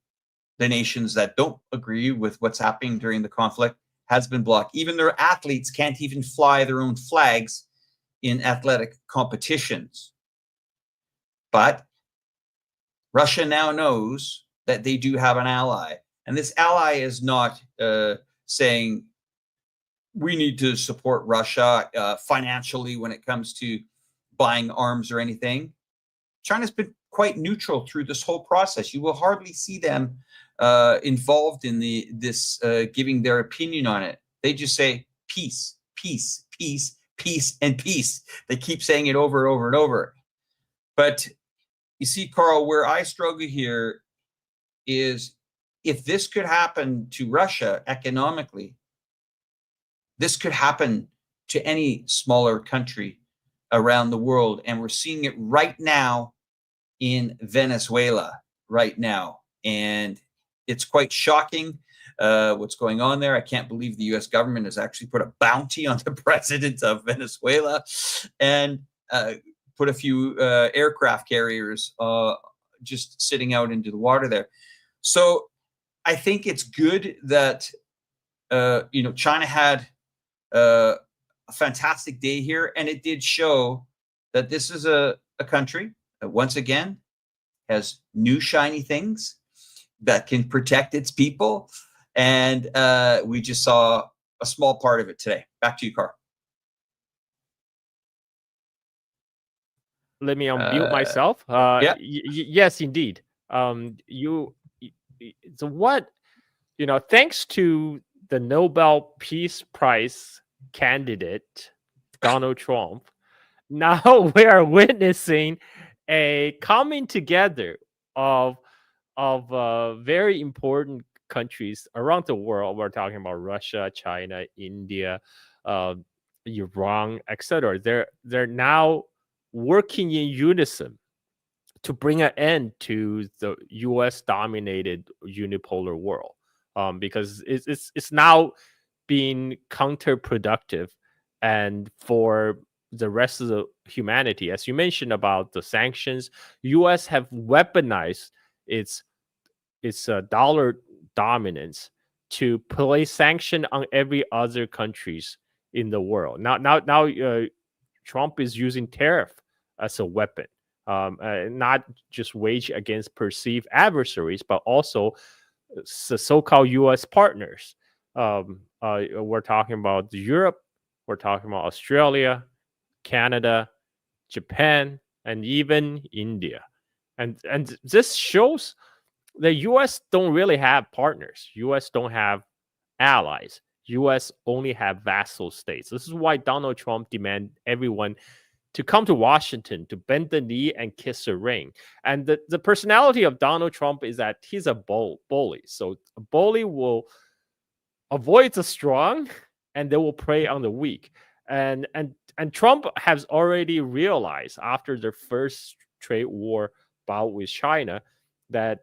the nations that don't agree with what's happening during the conflict has been blocked. Even their athletes can't even fly their own flags in athletic competitions. But Russia now knows that they do have an ally. And this ally is not saying we need to support Russia financially when it comes to buying arms or anything. China's been quite neutral through this whole process. You will hardly see them involved in this giving their opinion on it. They just say peace, peace, peace, peace, and peace. They keep saying it over and over and over. But you see, Carl, where I struggle here is if this could happen to Russia economically, this could happen to any smaller country around the world. And we're seeing it right now in Venezuela right now. And it's quite shocking what's going on there. I can't believe the U.S. government has actually put a bounty on the president of Venezuela and put a few aircraft carriers just sitting out into the water there. So I think it's good that China had a fantastic day here, and it did show that this is a country that once again has new shiny things that can protect its people, and we just saw a small part of it today. Back to you, Carl. Let me unmute myself. Yeah. Yes, indeed. So what, thanks to the Nobel Peace Prize candidate, Donald Trump, now we are witnessing a coming together of very important countries around the world, we're talking about Russia, China, India, uh, Iran, etc. They're now working in unison to bring an end to the U.S. dominated unipolar world, because it's now being counterproductive, and for the rest of the humanity, as you mentioned about the sanctions, U.S. have weaponized its dollar dominance to place sanction on every other countries in the world. Now, Trump is using tariff as a weapon, not just wage against perceived adversaries, but also the so-called U.S. partners. We're talking about Europe, we're talking about Australia, Canada, Japan, and even India. And this shows the U.S. don't really have partners. U.S. don't have allies. U.S. only have vassal states. This is why Donald Trump demand everyone to come to Washington to bend the knee and kiss the ring. And the personality of Donald Trump is that he's a bully. So a bully will avoid the strong and they will prey on the weak. And Trump has already realized after the first trade war bout with China that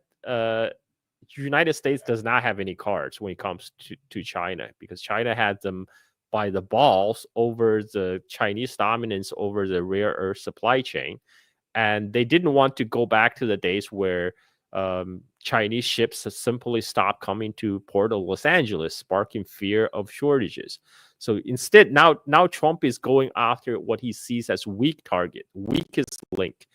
United States does not have any cards when it comes to China, because China had them by the balls over the Chinese dominance over the rare earth supply chain. And they didn't want to go back to the days where Chinese ships simply stopped coming to Port of Los Angeles, sparking fear of shortages. So instead, now Trump is going after what he sees as weak target, weakest link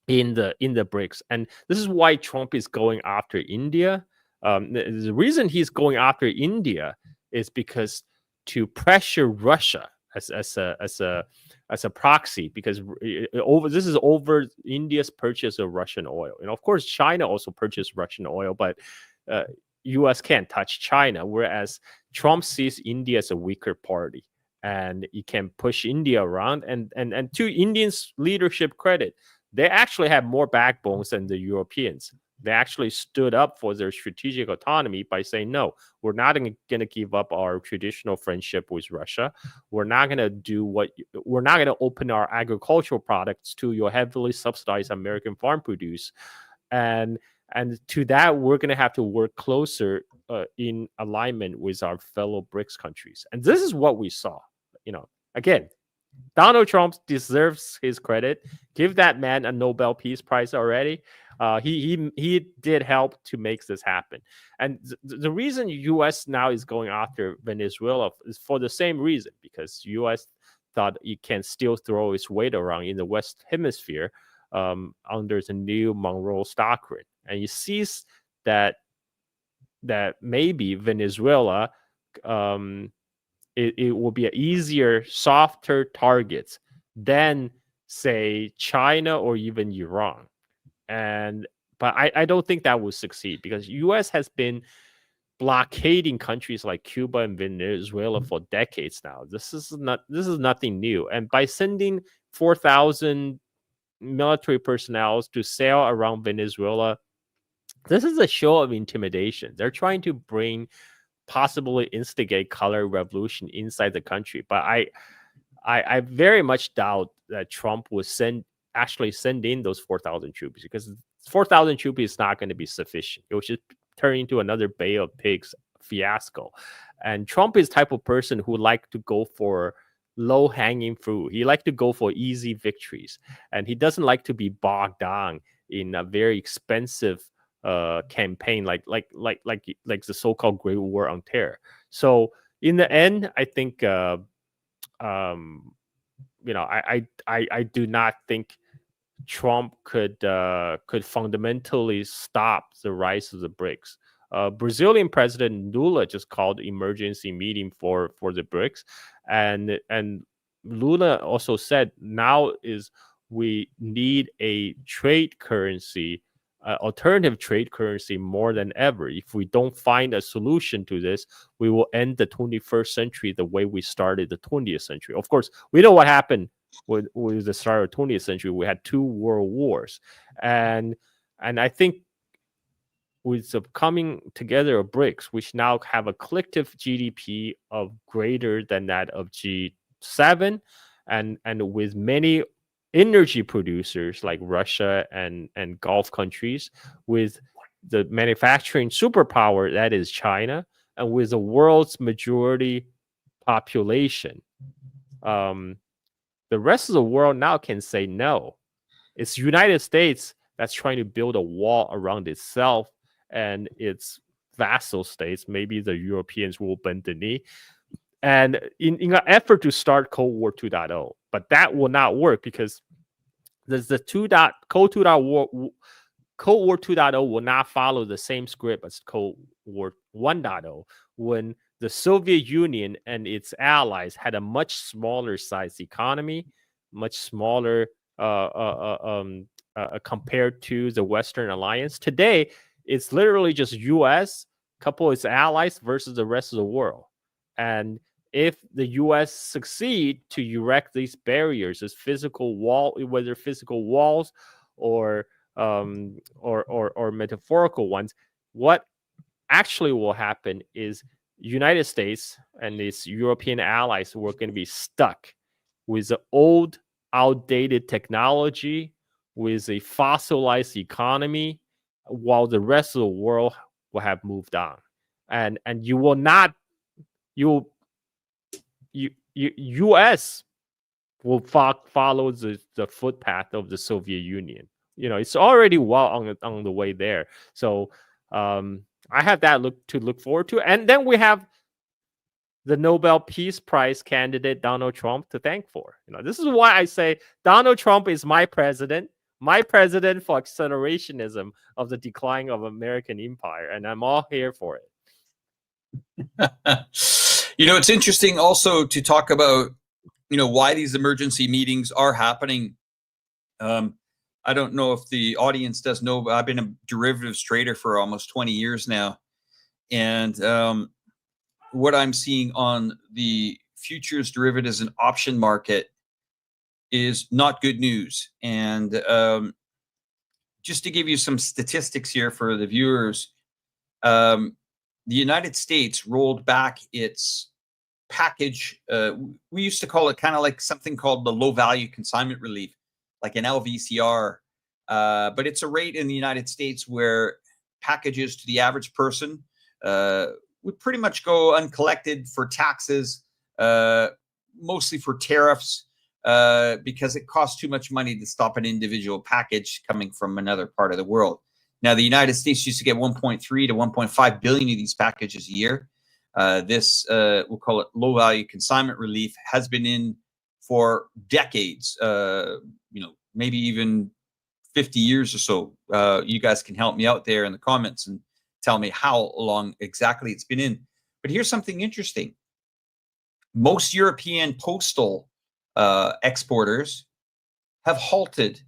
in the BRICS. And this is why Trump is going after India. The reason he's going after India is because to pressure Russia as a proxy, because this is over India's purchase of Russian oil. And of course, China also purchased Russian oil, but U.S. can't touch China, whereas Trump sees India as a weaker party, and he can push India around. And to Indians' leadership credit, they actually have more backbones than the Europeans. They actually stood up for their strategic autonomy by saying, no, we're not going to give up our traditional friendship with Russia. We're not going to open our agricultural products to your heavily subsidized American farm produce. And to that, we're going to have to work closer in alignment with our fellow BRICS countries. And this is what we saw. Again, Donald Trump deserves his credit. Give that man a Nobel Peace Prize already. He did help to make this happen. And the reason U.S. now is going after Venezuela is for the same reason, because U.S. thought it can still throw its weight around in the West Hemisphere under the new Monroe Doctrine. And he sees that maybe Venezuela it will be an easier, softer targets than, say, China or even Iran. But I don't think that will succeed, because U.S. has been blockading countries like Cuba and Venezuela for decades now. This is nothing new. And by sending 4,000 military personnel to sail around Venezuela, this is a show of intimidation. They're trying to possibly instigate color revolution inside the country. But I very much doubt that Trump will actually send in those 4,000 troops, because 4,000 troops is not going to be sufficient. It will just turn into another Bay of Pigs fiasco. And Trump is the type of person who like to go for low-hanging fruit. He likes to go for easy victories, and he doesn't like to be bogged down in a very expensive campaign like the so-called Great War on Terror. So in the end, I think I do not think Trump could fundamentally stop the rise of the BRICS. Brazilian President Lula just called emergency meeting for the BRICS, and Lula also said now we need a trade currency, alternative trade currency more than ever. If we don't find a solution to this, we will end the 21st century the way we started the 20th century. Of course, we know what happened with the start of the 20th century. We had 2 world wars, and I think with the coming together of BRICS, which now have a collective GDP of greater than that of G7, and with many energy producers like Russia and Gulf countries, with the manufacturing superpower that is China, and with the world's majority population, the rest of the world now can say no. It's the United States that's trying to build a wall around itself and its vassal states. Maybe the Europeans will bend the knee, and in an effort to start Cold War 2.0. But that will not work because there's the Cold War 2.0 will not follow the same script as Cold War 1.0, when the Soviet Union and its allies had a much smaller size economy, much smaller compared to the Western alliance. Today, it's literally just U.S., couple its allies versus the rest of the world. And if the U.S. succeed to erect these barriers, this physical wall, whether physical walls or metaphorical ones, what actually will happen is United States and its European allies were going to be stuck with the old, outdated technology, with a fossilized economy, while the rest of the world will have moved on. And you will not, U.S. will follow the footpath of the Soviet Union. It's already well on the way there. So I have that to look forward to. And then we have the Nobel Peace Prize candidate Donald Trump to thank for. This is why I say Donald Trump is my president for accelerationism of the decline of American empire, and I'm all here for it. It's interesting also to talk about, why these emergency meetings are happening. I don't know if the audience does know, but I've been a derivatives trader for almost 20 years now. And what I'm seeing on the futures, derivatives, and option market is not good news. And just to give you some statistics here for the viewers, the United States rolled back its package. We used to call it kind of like something called the low value consignment relief, like an LVCR. But it's a rate in the United States where packages to the average person would pretty much go uncollected for taxes, mostly for tariffs, because it costs too much money to stop an individual package coming from another part of the world. Now, the United States used to get 1.3 to 1.5 billion of these packages a year. This, we'll call it low value consignment relief, has been in for decades, maybe even 50 years or so. You guys can help me out there in the comments and tell me how long exactly it's been in. But here's something interesting. Most European postal exporters have halted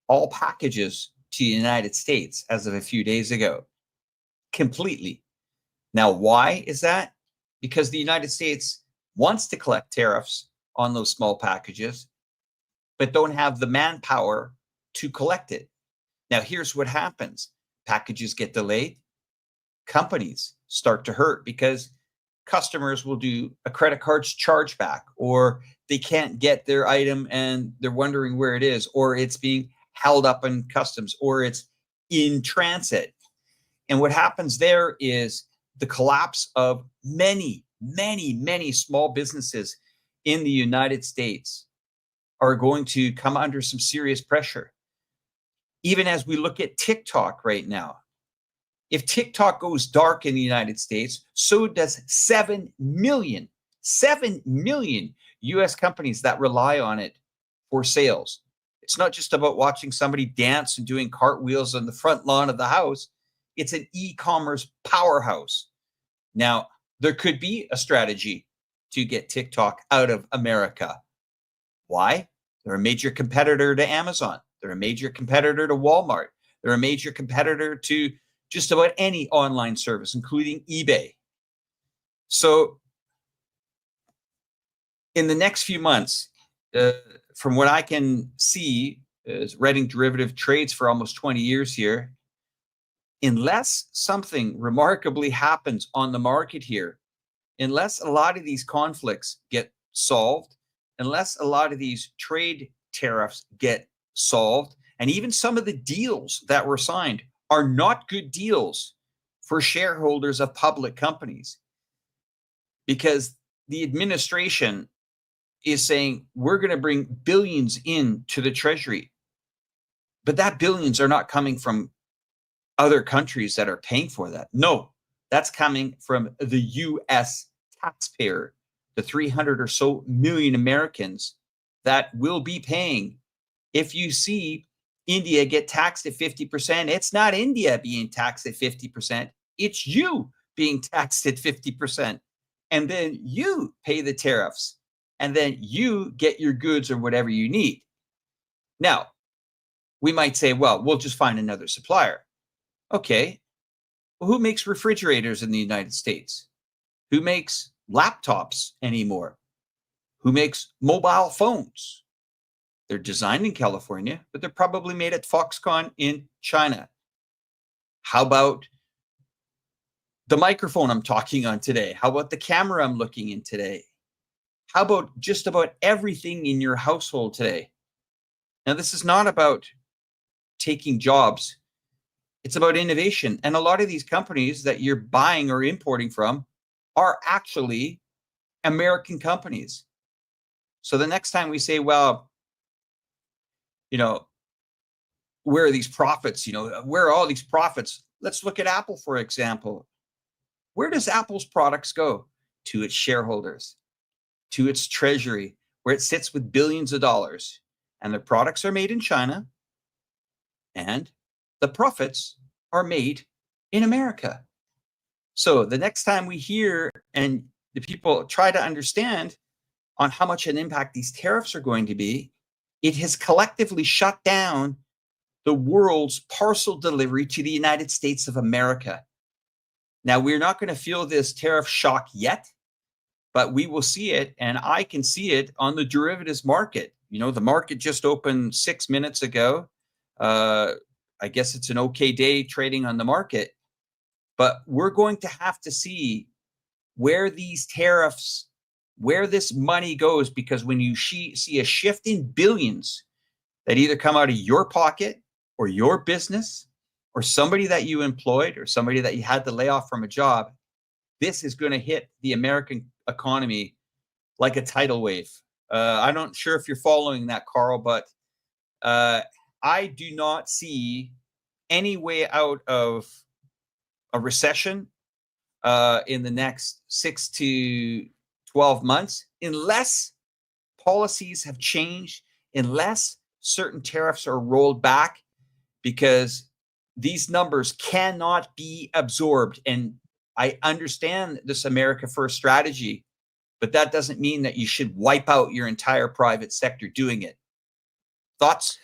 all packages to the United States as of a few days ago, completely. Now, why is that? Because the United States wants to collect tariffs on those small packages, but don't have the manpower to collect it. Now, here's what happens. Packages get delayed. Companies start to hurt because customers will do a credit card's chargeback, or they can't get their item and they're wondering where it is, or it's being held up in customs, or it's in transit. And what happens there is the collapse of many, many, many small businesses in the United States are going to come under some serious pressure. Even as we look at TikTok right now, if TikTok goes dark in the United States, so does 7 million US companies that rely on it for sales. It's not just about watching somebody dance and doing cartwheels on the front lawn of the house. It's an e-commerce powerhouse. Now, there could be a strategy to get TikTok out of America. Why? They're a major competitor to Amazon. They're a major competitor to Walmart. They're a major competitor to just about any online service, including eBay. So in the next few months, from what I can see, reading derivative trades for almost 20 years here, unless something remarkably happens on the market here, unless a lot of these conflicts get solved, unless a lot of these trade tariffs get solved, and even some of the deals that were signed are not good deals for shareholders of public companies, because the administration is saying we're going to bring billions into the treasury, but that billions are not coming from other countries that are paying for that. No, that's coming from the US taxpayer, the 300 or so million Americans that will be paying. If you see India get taxed at 50%, it's not India being taxed at 50%, it's you being taxed at 50%. And then you pay the tariffs, and then you get your goods or whatever you need. Now, we might say, well, we'll just find another supplier. Okay, well, who makes refrigerators in the United States? Who makes laptops anymore? Who makes mobile phones? They're designed in California, but they're probably made at Foxconn in China. How about the microphone I'm talking on today? How about the camera I'm looking in today? How about just about everything in your household today? Now, this is not about taking jobs. It's about innovation. And a lot of these companies that you're buying or importing from are actually American companies. So the next time we say, well, where are these profits? Where are all these profits? Let's look at Apple, for example. Where does Apple's products go? To its shareholders, to its treasury, where it sits with billions of dollars. And the products are made in China, and the profits are made in America. So the next time we hear and the people try to understand on how much an impact these tariffs are going to be, it has collectively shut down the world's parcel delivery to the United States of America. Now, we're not going to feel this tariff shock yet, but we will see it, and I can see it on the derivatives market. The market just opened 6 minutes ago. I guess it's an okay day trading on the market, but we're going to have to see where these tariffs, where this money goes, because when you see a shift in billions that either come out of your pocket or your business or somebody that you employed or somebody that you had to lay off from a job, this is going to hit the American economy like a tidal wave. I'm not sure if you're following that, Carl, but I do not see any way out of a recession in the next 6 to 12 months unless policies have changed, unless certain tariffs are rolled back, because these numbers cannot be absorbed. And I understand this America First strategy, but that doesn't mean that you should wipe out your entire private sector doing it. Thoughts?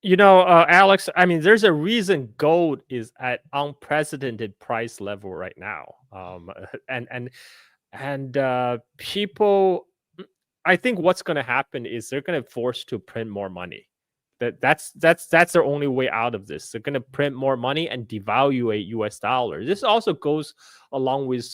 Alex, I mean, there's a reason gold is at unprecedented price level right now. And people, I think what's going to happen is they're going to force to print more money. That's their only way out of this. They're going to print more money and devaluate US dollar. This also goes along with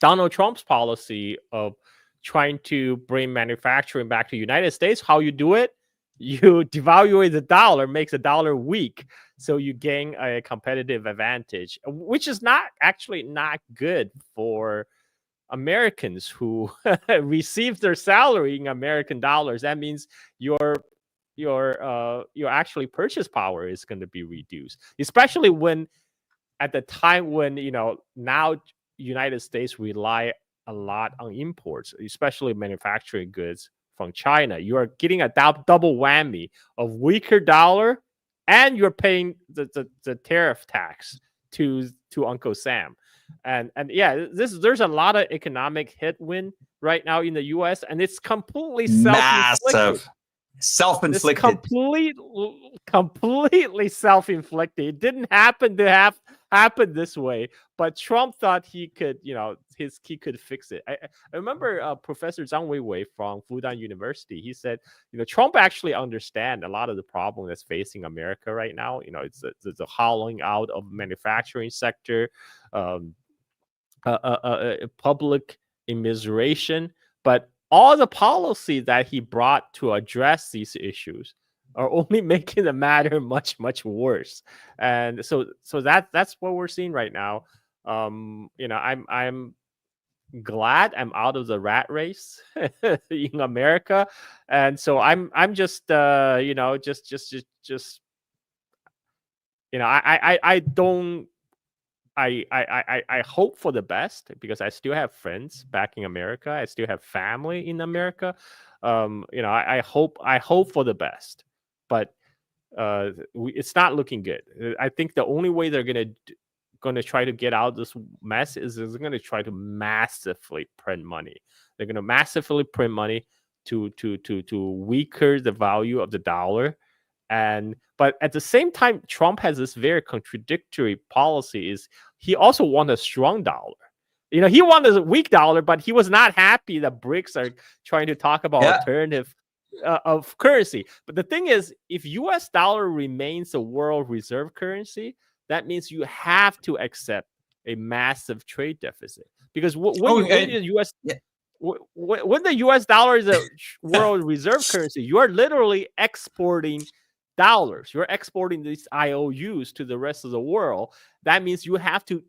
Donald Trump's policy of trying to bring manufacturing back to the United States. How you do it? You devaluate the dollar, makes the dollar weak, so you gain a competitive advantage, which is not good for Americans who receive their salary in American dollars. That means your actually purchase power is going to be reduced, especially when at the time when now United States rely a lot on imports, especially manufacturing goods from China. You are getting a double whammy of weaker dollar, and you're paying the tariff tax to Uncle Sam. And yeah, there's a lot of economic headwind right now in the US, and it's completely self-inflicted. Self-inflicted. It's completely self-inflicted. It didn't happen to happen this way, but Trump thought he could, he could fix it. I remember Professor Zhang Weiwei from Fudan University. He said, Trump actually understand a lot of the problem that's facing America right now. It's the hollowing out of manufacturing sector, public immiseration, but all the policies that he brought to address these issues are only making the matter much, much worse. And so that's what we're seeing right now. I'm glad I'm out of the rat race in America, and so I'm just I don't. I hope for the best because I still have friends back in America. I still have family in America. I hope for the best, but it's not looking good. I think the only way they're gonna try to get out of this mess is they're gonna try to massively print money. They're gonna massively print money to weaken the value of the dollar. But at the same time, Trump has this very contradictory policy. Is he also wants a strong dollar? He wanted a weak dollar, but he was not happy that BRICS are trying to talk about alternative of currency. But the thing is, if U.S. dollar remains the world reserve currency, that means you have to accept a massive trade deficit. Because when the U.S. When the U.S. dollar is a world reserve currency, you are literally exporting dollars. You're exporting these IOUs to the rest of the world. That means you have to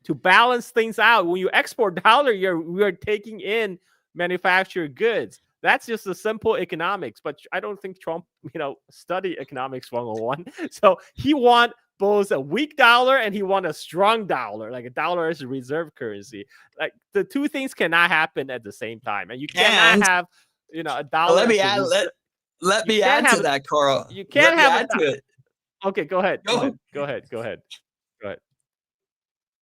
balance things out. When you export dollar, you're taking in manufactured goods. That's just a simple economics. But I don't think Trump, study economics 101. So he want both a weak dollar and he want a strong dollar, like a dollar as a reserve currency. Like the two things cannot happen at the same time, and you cannot have a dollar. Let me add to that, Carl. You can't have it. Okay, go ahead. Go ahead.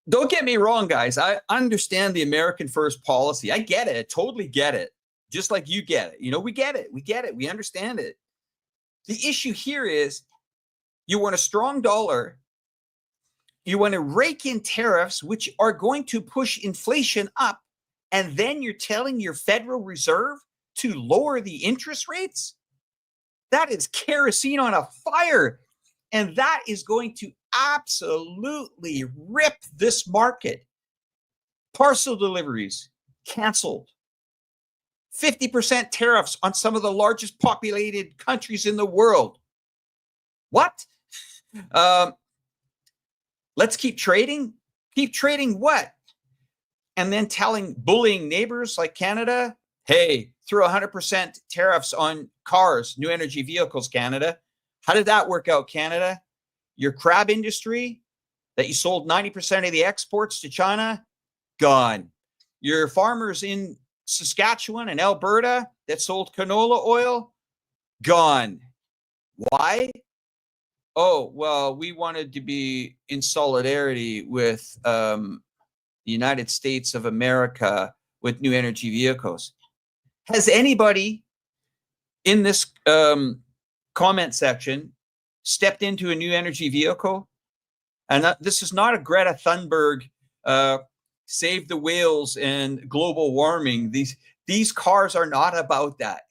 Don't get me wrong, guys. I understand the American first policy. I get it. I totally get it. Just like you get it. We get it. We get it. We understand it. The issue here is you want a strong dollar. You want to rake in tariffs, which are going to push inflation up. And then you're telling your Federal Reserve to lower the interest rates? That is kerosene on a fire. And that is going to absolutely rip this market. Parcel deliveries canceled. 50% tariffs on some of the largest populated countries in the world. What? Let's keep trading? Keep trading what? And then bullying neighbors like Canada, hey, throw 100% tariffs on cars, new energy vehicles, Canada. How did that work out, Canada? Your crab industry that you sold 90% of the exports to China, gone. Your farmers in Saskatchewan and Alberta that sold canola oil, gone. Why? Oh, well, we wanted to be in solidarity with the United States of America with new energy vehicles. Has anybody in this comment section stepped into a new energy vehicle? And this is not a Greta Thunberg save the whales and global warming. These cars are not about that.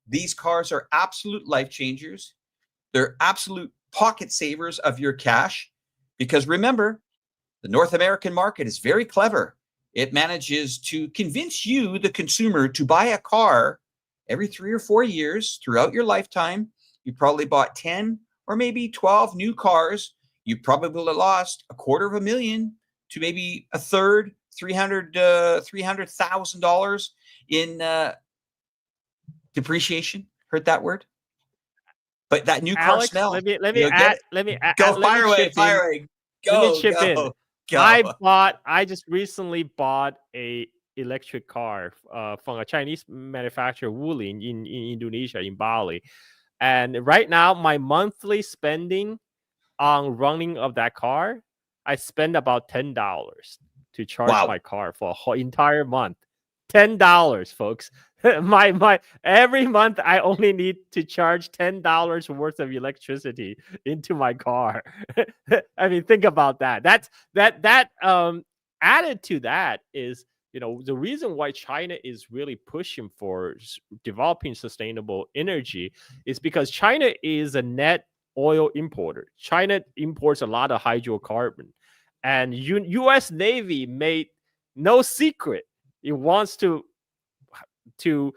These cars are absolute life changers. They're absolute pocket savers of your cash. Because remember, the North American market is very clever. It manages to convince you, the consumer, to buy a car every 3 or 4 years throughout your lifetime. You probably bought 10 or maybe 12 new cars. You probably lost $250,000 to maybe a third, $300,000 in depreciation. Heard that word? But that new car smell. Let me add. Go fire away. Go. Let me chip in. Go. I just recently bought a electric car from a Chinese manufacturer, Wuling, in Indonesia, in Bali. And right now, my monthly spending on running of that car, I spend about $10 to charge my car for a whole entire month. $10, folks. my every month I only need to charge $10 worth of electricity into my car. I mean, think about that. That added to that is the reason why China is really pushing for developing sustainable energy is because China is a net oil importer. China imports a lot of hydrocarbon, and U.S. Navy made no secret it wants to do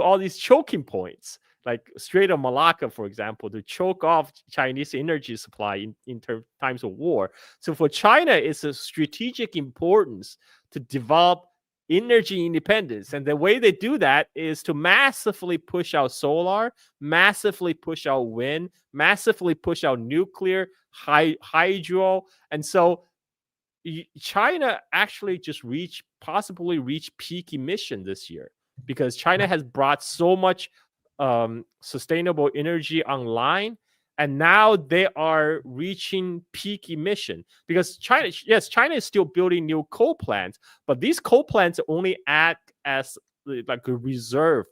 all these choking points, like Strait of Malacca, for example, to choke off Chinese energy supply in times of war. So for China, it's a strategic importance to develop energy independence. And the way they do that is to massively push out solar, massively push out wind, massively push out nuclear, hydro. And so China actually just possibly reach peak emission this year, because China has brought so much sustainable energy online, and now they are reaching peak emission. Because China is still building new coal plants, but these coal plants only act as like a reserve,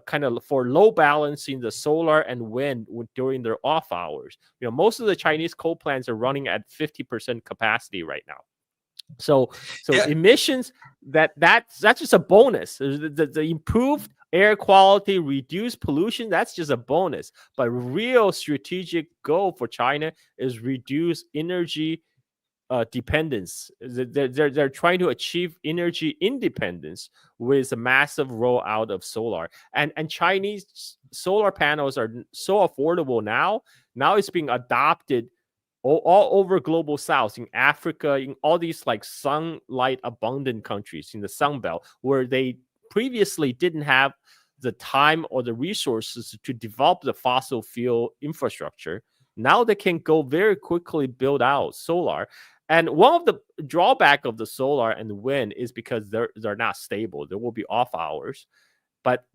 kind of for low balancing the solar and wind during their off hours. Most of the Chinese coal plants are running at 50% capacity right now. So Yeah. emissions, that's just a bonus. The improved air quality, reduced pollution, that's just a bonus. But real strategic goal for China is reduce energy dependence. They're trying to achieve energy independence with a massive rollout of solar. And Chinese solar panels are so affordable now. Now it's being adopted all over global south, in Africa, in all these like sunlight abundant countries in the Sun Belt, where they previously didn't have the time or the resources to develop the fossil fuel infrastructure. Now they can go very quickly build out solar. And one of the drawback of the solar and the wind is because they're not stable. There will be off hours, but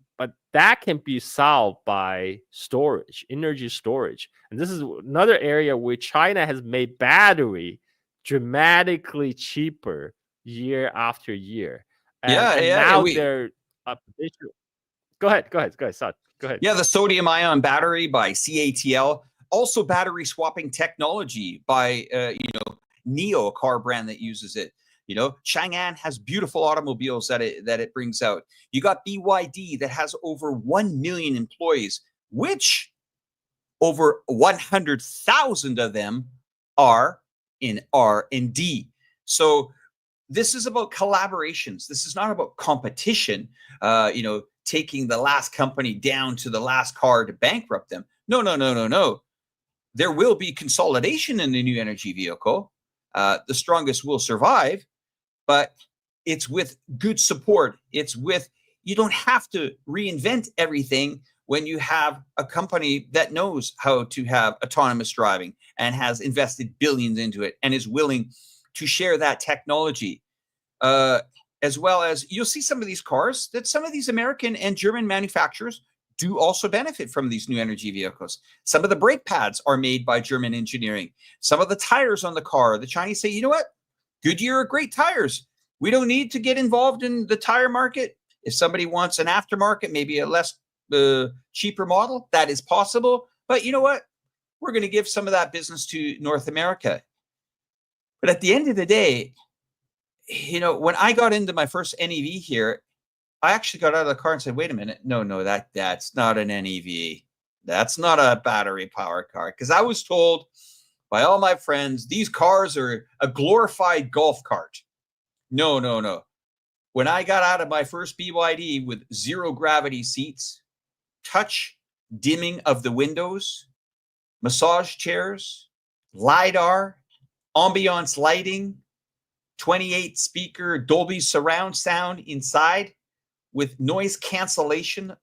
that can be solved by storage, energy storage. And this is another area where China has made battery dramatically cheaper year after year. And now they're Go ahead, Sat. Go ahead. Yeah, the sodium ion battery by CATL, also battery swapping technology by NIO, a car brand that uses it. Chang'an has beautiful automobiles that it brings out. You got BYD that has over 1 million employees, which over 100,000 of them are in R&D. So this is about collaborations. This is not about competition, taking the last company down to the last car to bankrupt them. No. There will be consolidation in the new energy vehicle. The strongest will survive, but it's with good support. You don't have to reinvent everything when you have a company that knows how to have autonomous driving and has invested billions into it and is willing to share that technology. As well as you'll see some of these cars that some of these American and German manufacturers do also benefit from these new energy vehicles. Some of the brake pads are made by German engineering. Some of the tires on the car, the Chinese say, you know what? Goodyear are great tires. We don't need to get involved in the tire market. If somebody wants an aftermarket, maybe a less cheaper model, that is possible. But you know what? We're going to give some of that business to North America. But at the end of the day, when I got into my first NEV here, I actually got out of the car and said, wait a minute. No, that's not an NEV. That's not a battery power car. Because I was told by all my friends, these cars are a glorified golf cart. No. When I got out of my first BYD with zero gravity seats, touch dimming of the windows, massage chairs, LiDAR, ambiance lighting, 28 speaker Dolby surround sound inside with noise cancellation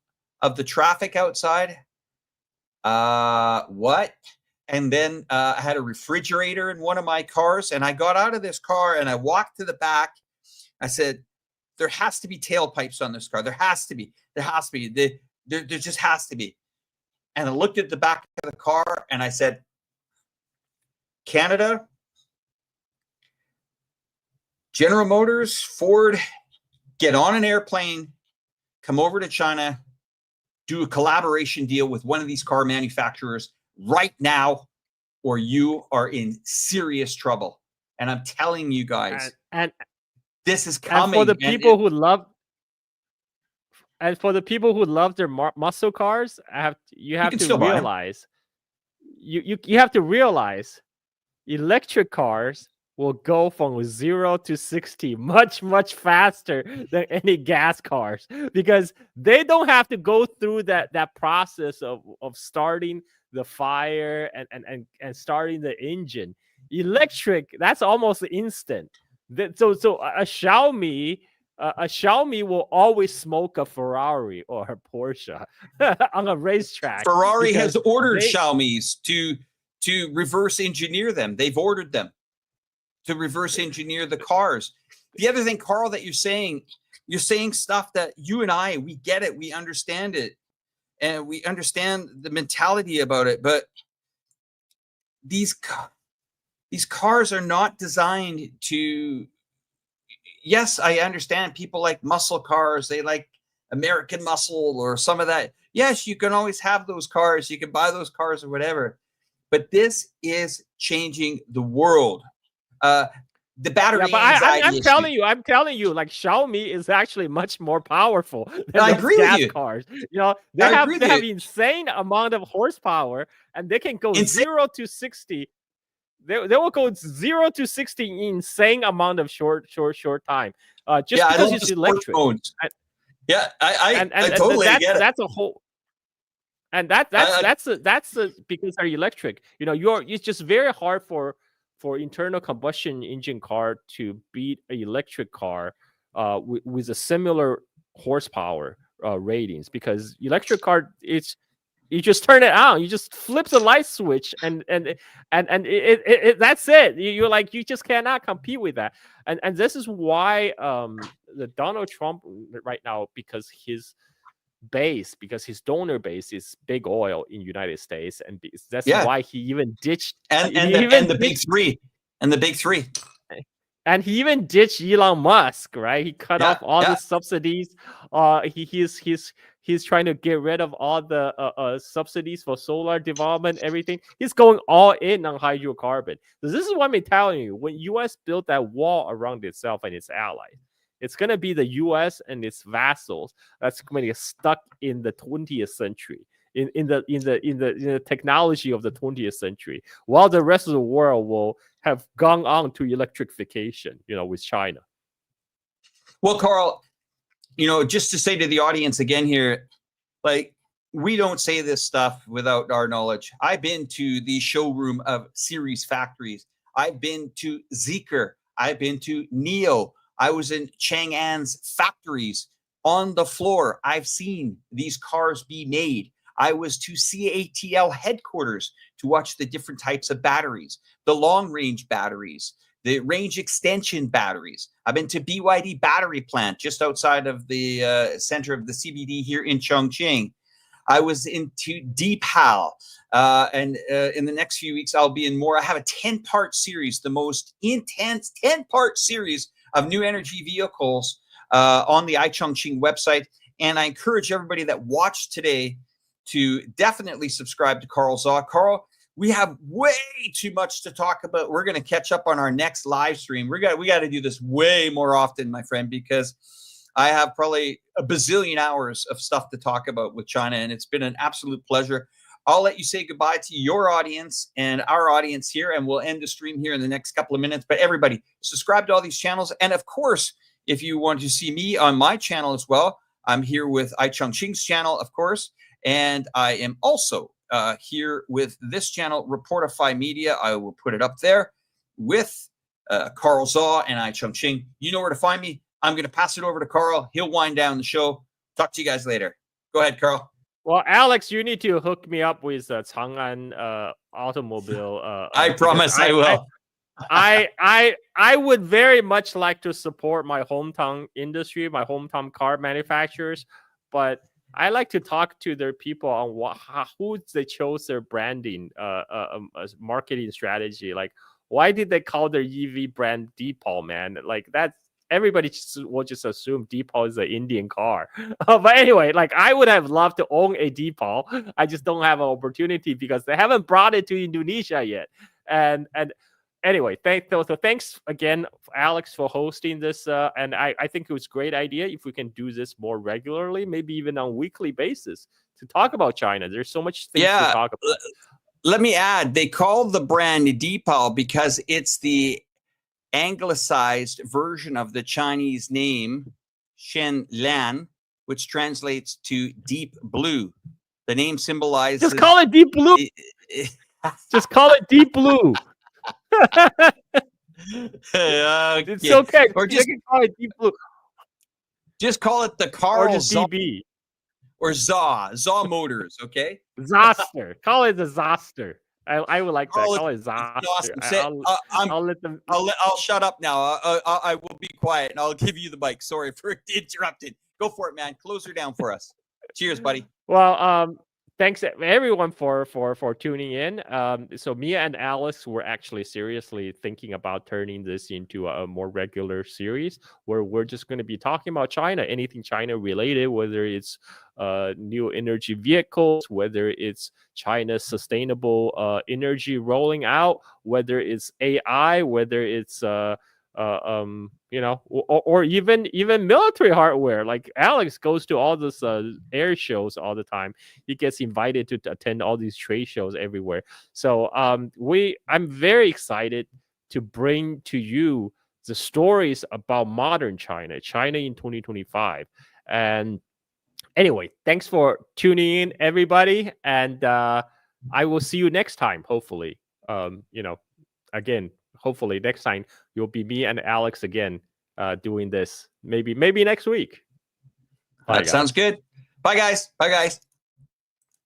of the traffic outside. What? And then I had a refrigerator in one of my cars, and I got out of this car and I walked to the back. I said, there has to be tailpipes on this car. There has to be. There just has to be. And I looked at the back of the car and I said, Canada, General Motors, Ford, get on an airplane, come over to China, do a collaboration deal with one of these car manufacturers right now, or you are in serious trouble. And I'm telling you guys. This is And coming. for the people who love, and for the people who love their muscle cars, you have to realize, you have to realize, electric cars will go from 0 to 60 much faster than any gas cars, because they don't have to go through that process of starting the fire and starting the engine. Electric, that's almost instant. So a Xiaomi will always smoke a Ferrari or a Porsche on a racetrack. Ferrari has ordered Xiaomis to reverse engineer them. They've ordered them to reverse engineer the cars. The other thing, Carl, that you're saying stuff that you and I, we get it, we understand it, and we understand the mentality about it. But these cars are not designed to. Yes, I understand people like muscle cars. They like American muscle or some of that. Yes, you can always have those cars. You can buy those cars or whatever. But this is changing the world. The battery anxiety. I'm telling you, like Xiaomi is actually much more powerful than those gas cars. They have insane amount of horsepower, and they can go 0 to 60. They will go 0 to 60 in insane amount of short time. Just because it's electric. I totally get it. That's a whole. And that's because they're electric. It's just very hard for internal combustion engine car to beat an electric car with a similar horsepower ratings, because electric car, you just turn it on, you just flip the light switch, and that's it. You just cannot compete with that. And this is why the Donald Trump right now, because his donor base is big oil in United States, and that's why he even ditched the big three. And he even ditched Elon Musk, right? He cut off all the subsidies. He's trying to get rid of all the subsidies for solar development, everything. He's going all in on hydrocarbon. So this is what I'm telling you. When U.S. built that wall around itself and its allies, it's going to be the U.S. and its vassals that's going to get stuck in the 20th century, in the technology of the 20th century, while the rest of the world will have gone on to electrification, with China. Well, Carl, just to say to the audience again here, like, we don't say this stuff without our knowledge. I've been to the showroom of series factories. I've been to Zeekr. I've been to NIO. I was in Chang'an's factories on the floor. I've seen these cars be made. I was to CATL headquarters to watch the different types of batteries, the long-range batteries, the range extension batteries. I've been to BYD battery plant just outside of the center of the CBD here in Chongqing. I was into DeepHal, and in the next few weeks, I'll be in more. I have a 10-part series, the most intense 10-part series of new energy vehicles on the iChongqing website. And I encourage everybody that watched today to definitely subscribe to Carl Zha. Carl, we have way too much to talk about. We're going to catch up on our next live stream. We got to do this way more often, my friend, because I have probably a bazillion hours of stuff to talk about with China, and it's been an absolute pleasure. I'll let you say goodbye to your audience and our audience here, and we'll end the stream here in the next couple of minutes. But everybody, subscribe to all these channels. And of course, if you want to see me on my channel as well, I'm here with iChongqing's channel, of course. And I am also here with this channel, Reporterfy Media. I will put it up there with Carl Zha and iChongqing. You know where to find me. I'm going to pass it over to Carl. He'll wind down the show. Talk to you guys later. Go ahead, Carl. Well, Alex, you need to hook me up with Chang'an automobile. I promise I will. I would very much like to support my hometown industry, my hometown car manufacturers, but I like to talk to their people on who they chose their branding, marketing strategy. Like, why did they call their EV brand Deepal, man? Like, that's everybody will just assume Deepal is an Indian car. But anyway, like, I would have loved to own a Deepal. I just don't have an opportunity because they haven't brought it to Indonesia yet. And anyway, thanks again, Alex, for hosting this. And I think it was a great idea if we can do this more regularly, maybe even on a weekly basis to talk about China. There's so much things to talk about. Let me add, they call the brand Deepal because it's the anglicized version of the Chinese name Shen Lan, which translates to deep blue. The name symbolizes... Just call it deep blue. Just call it deep blue. Okay. It's okay. Or just call it deep blue. Just call it the Carl Zha DB. Or Zha Motors, okay? Zoster. Call it the Zoster. I would like that. Call it Zoster. Awesome. I'll let them. I'll shut up now. I will be quiet and I'll give you the mic. Sorry for interrupting. Go for it, man. Close her down for us. Cheers, buddy. Well, thanks everyone for tuning in. So Mia and Alex were actually seriously thinking about turning this into a more regular series where we're just going to be talking about China, anything China related, whether it's new energy vehicles, whether it's China's sustainable energy rolling out, whether it's AI, whether it's or even military hardware. Like Alex goes to all these air shows all the time. He gets invited to attend all these trade shows everywhere. So I'm very excited to bring to you the stories about modern China in 2025. And anyway, thanks for tuning in, everybody, and I will see you next time. Hopefully, again. Hopefully next time you'll be me and Alex again doing this. Maybe next week. That sounds good. Bye, guys.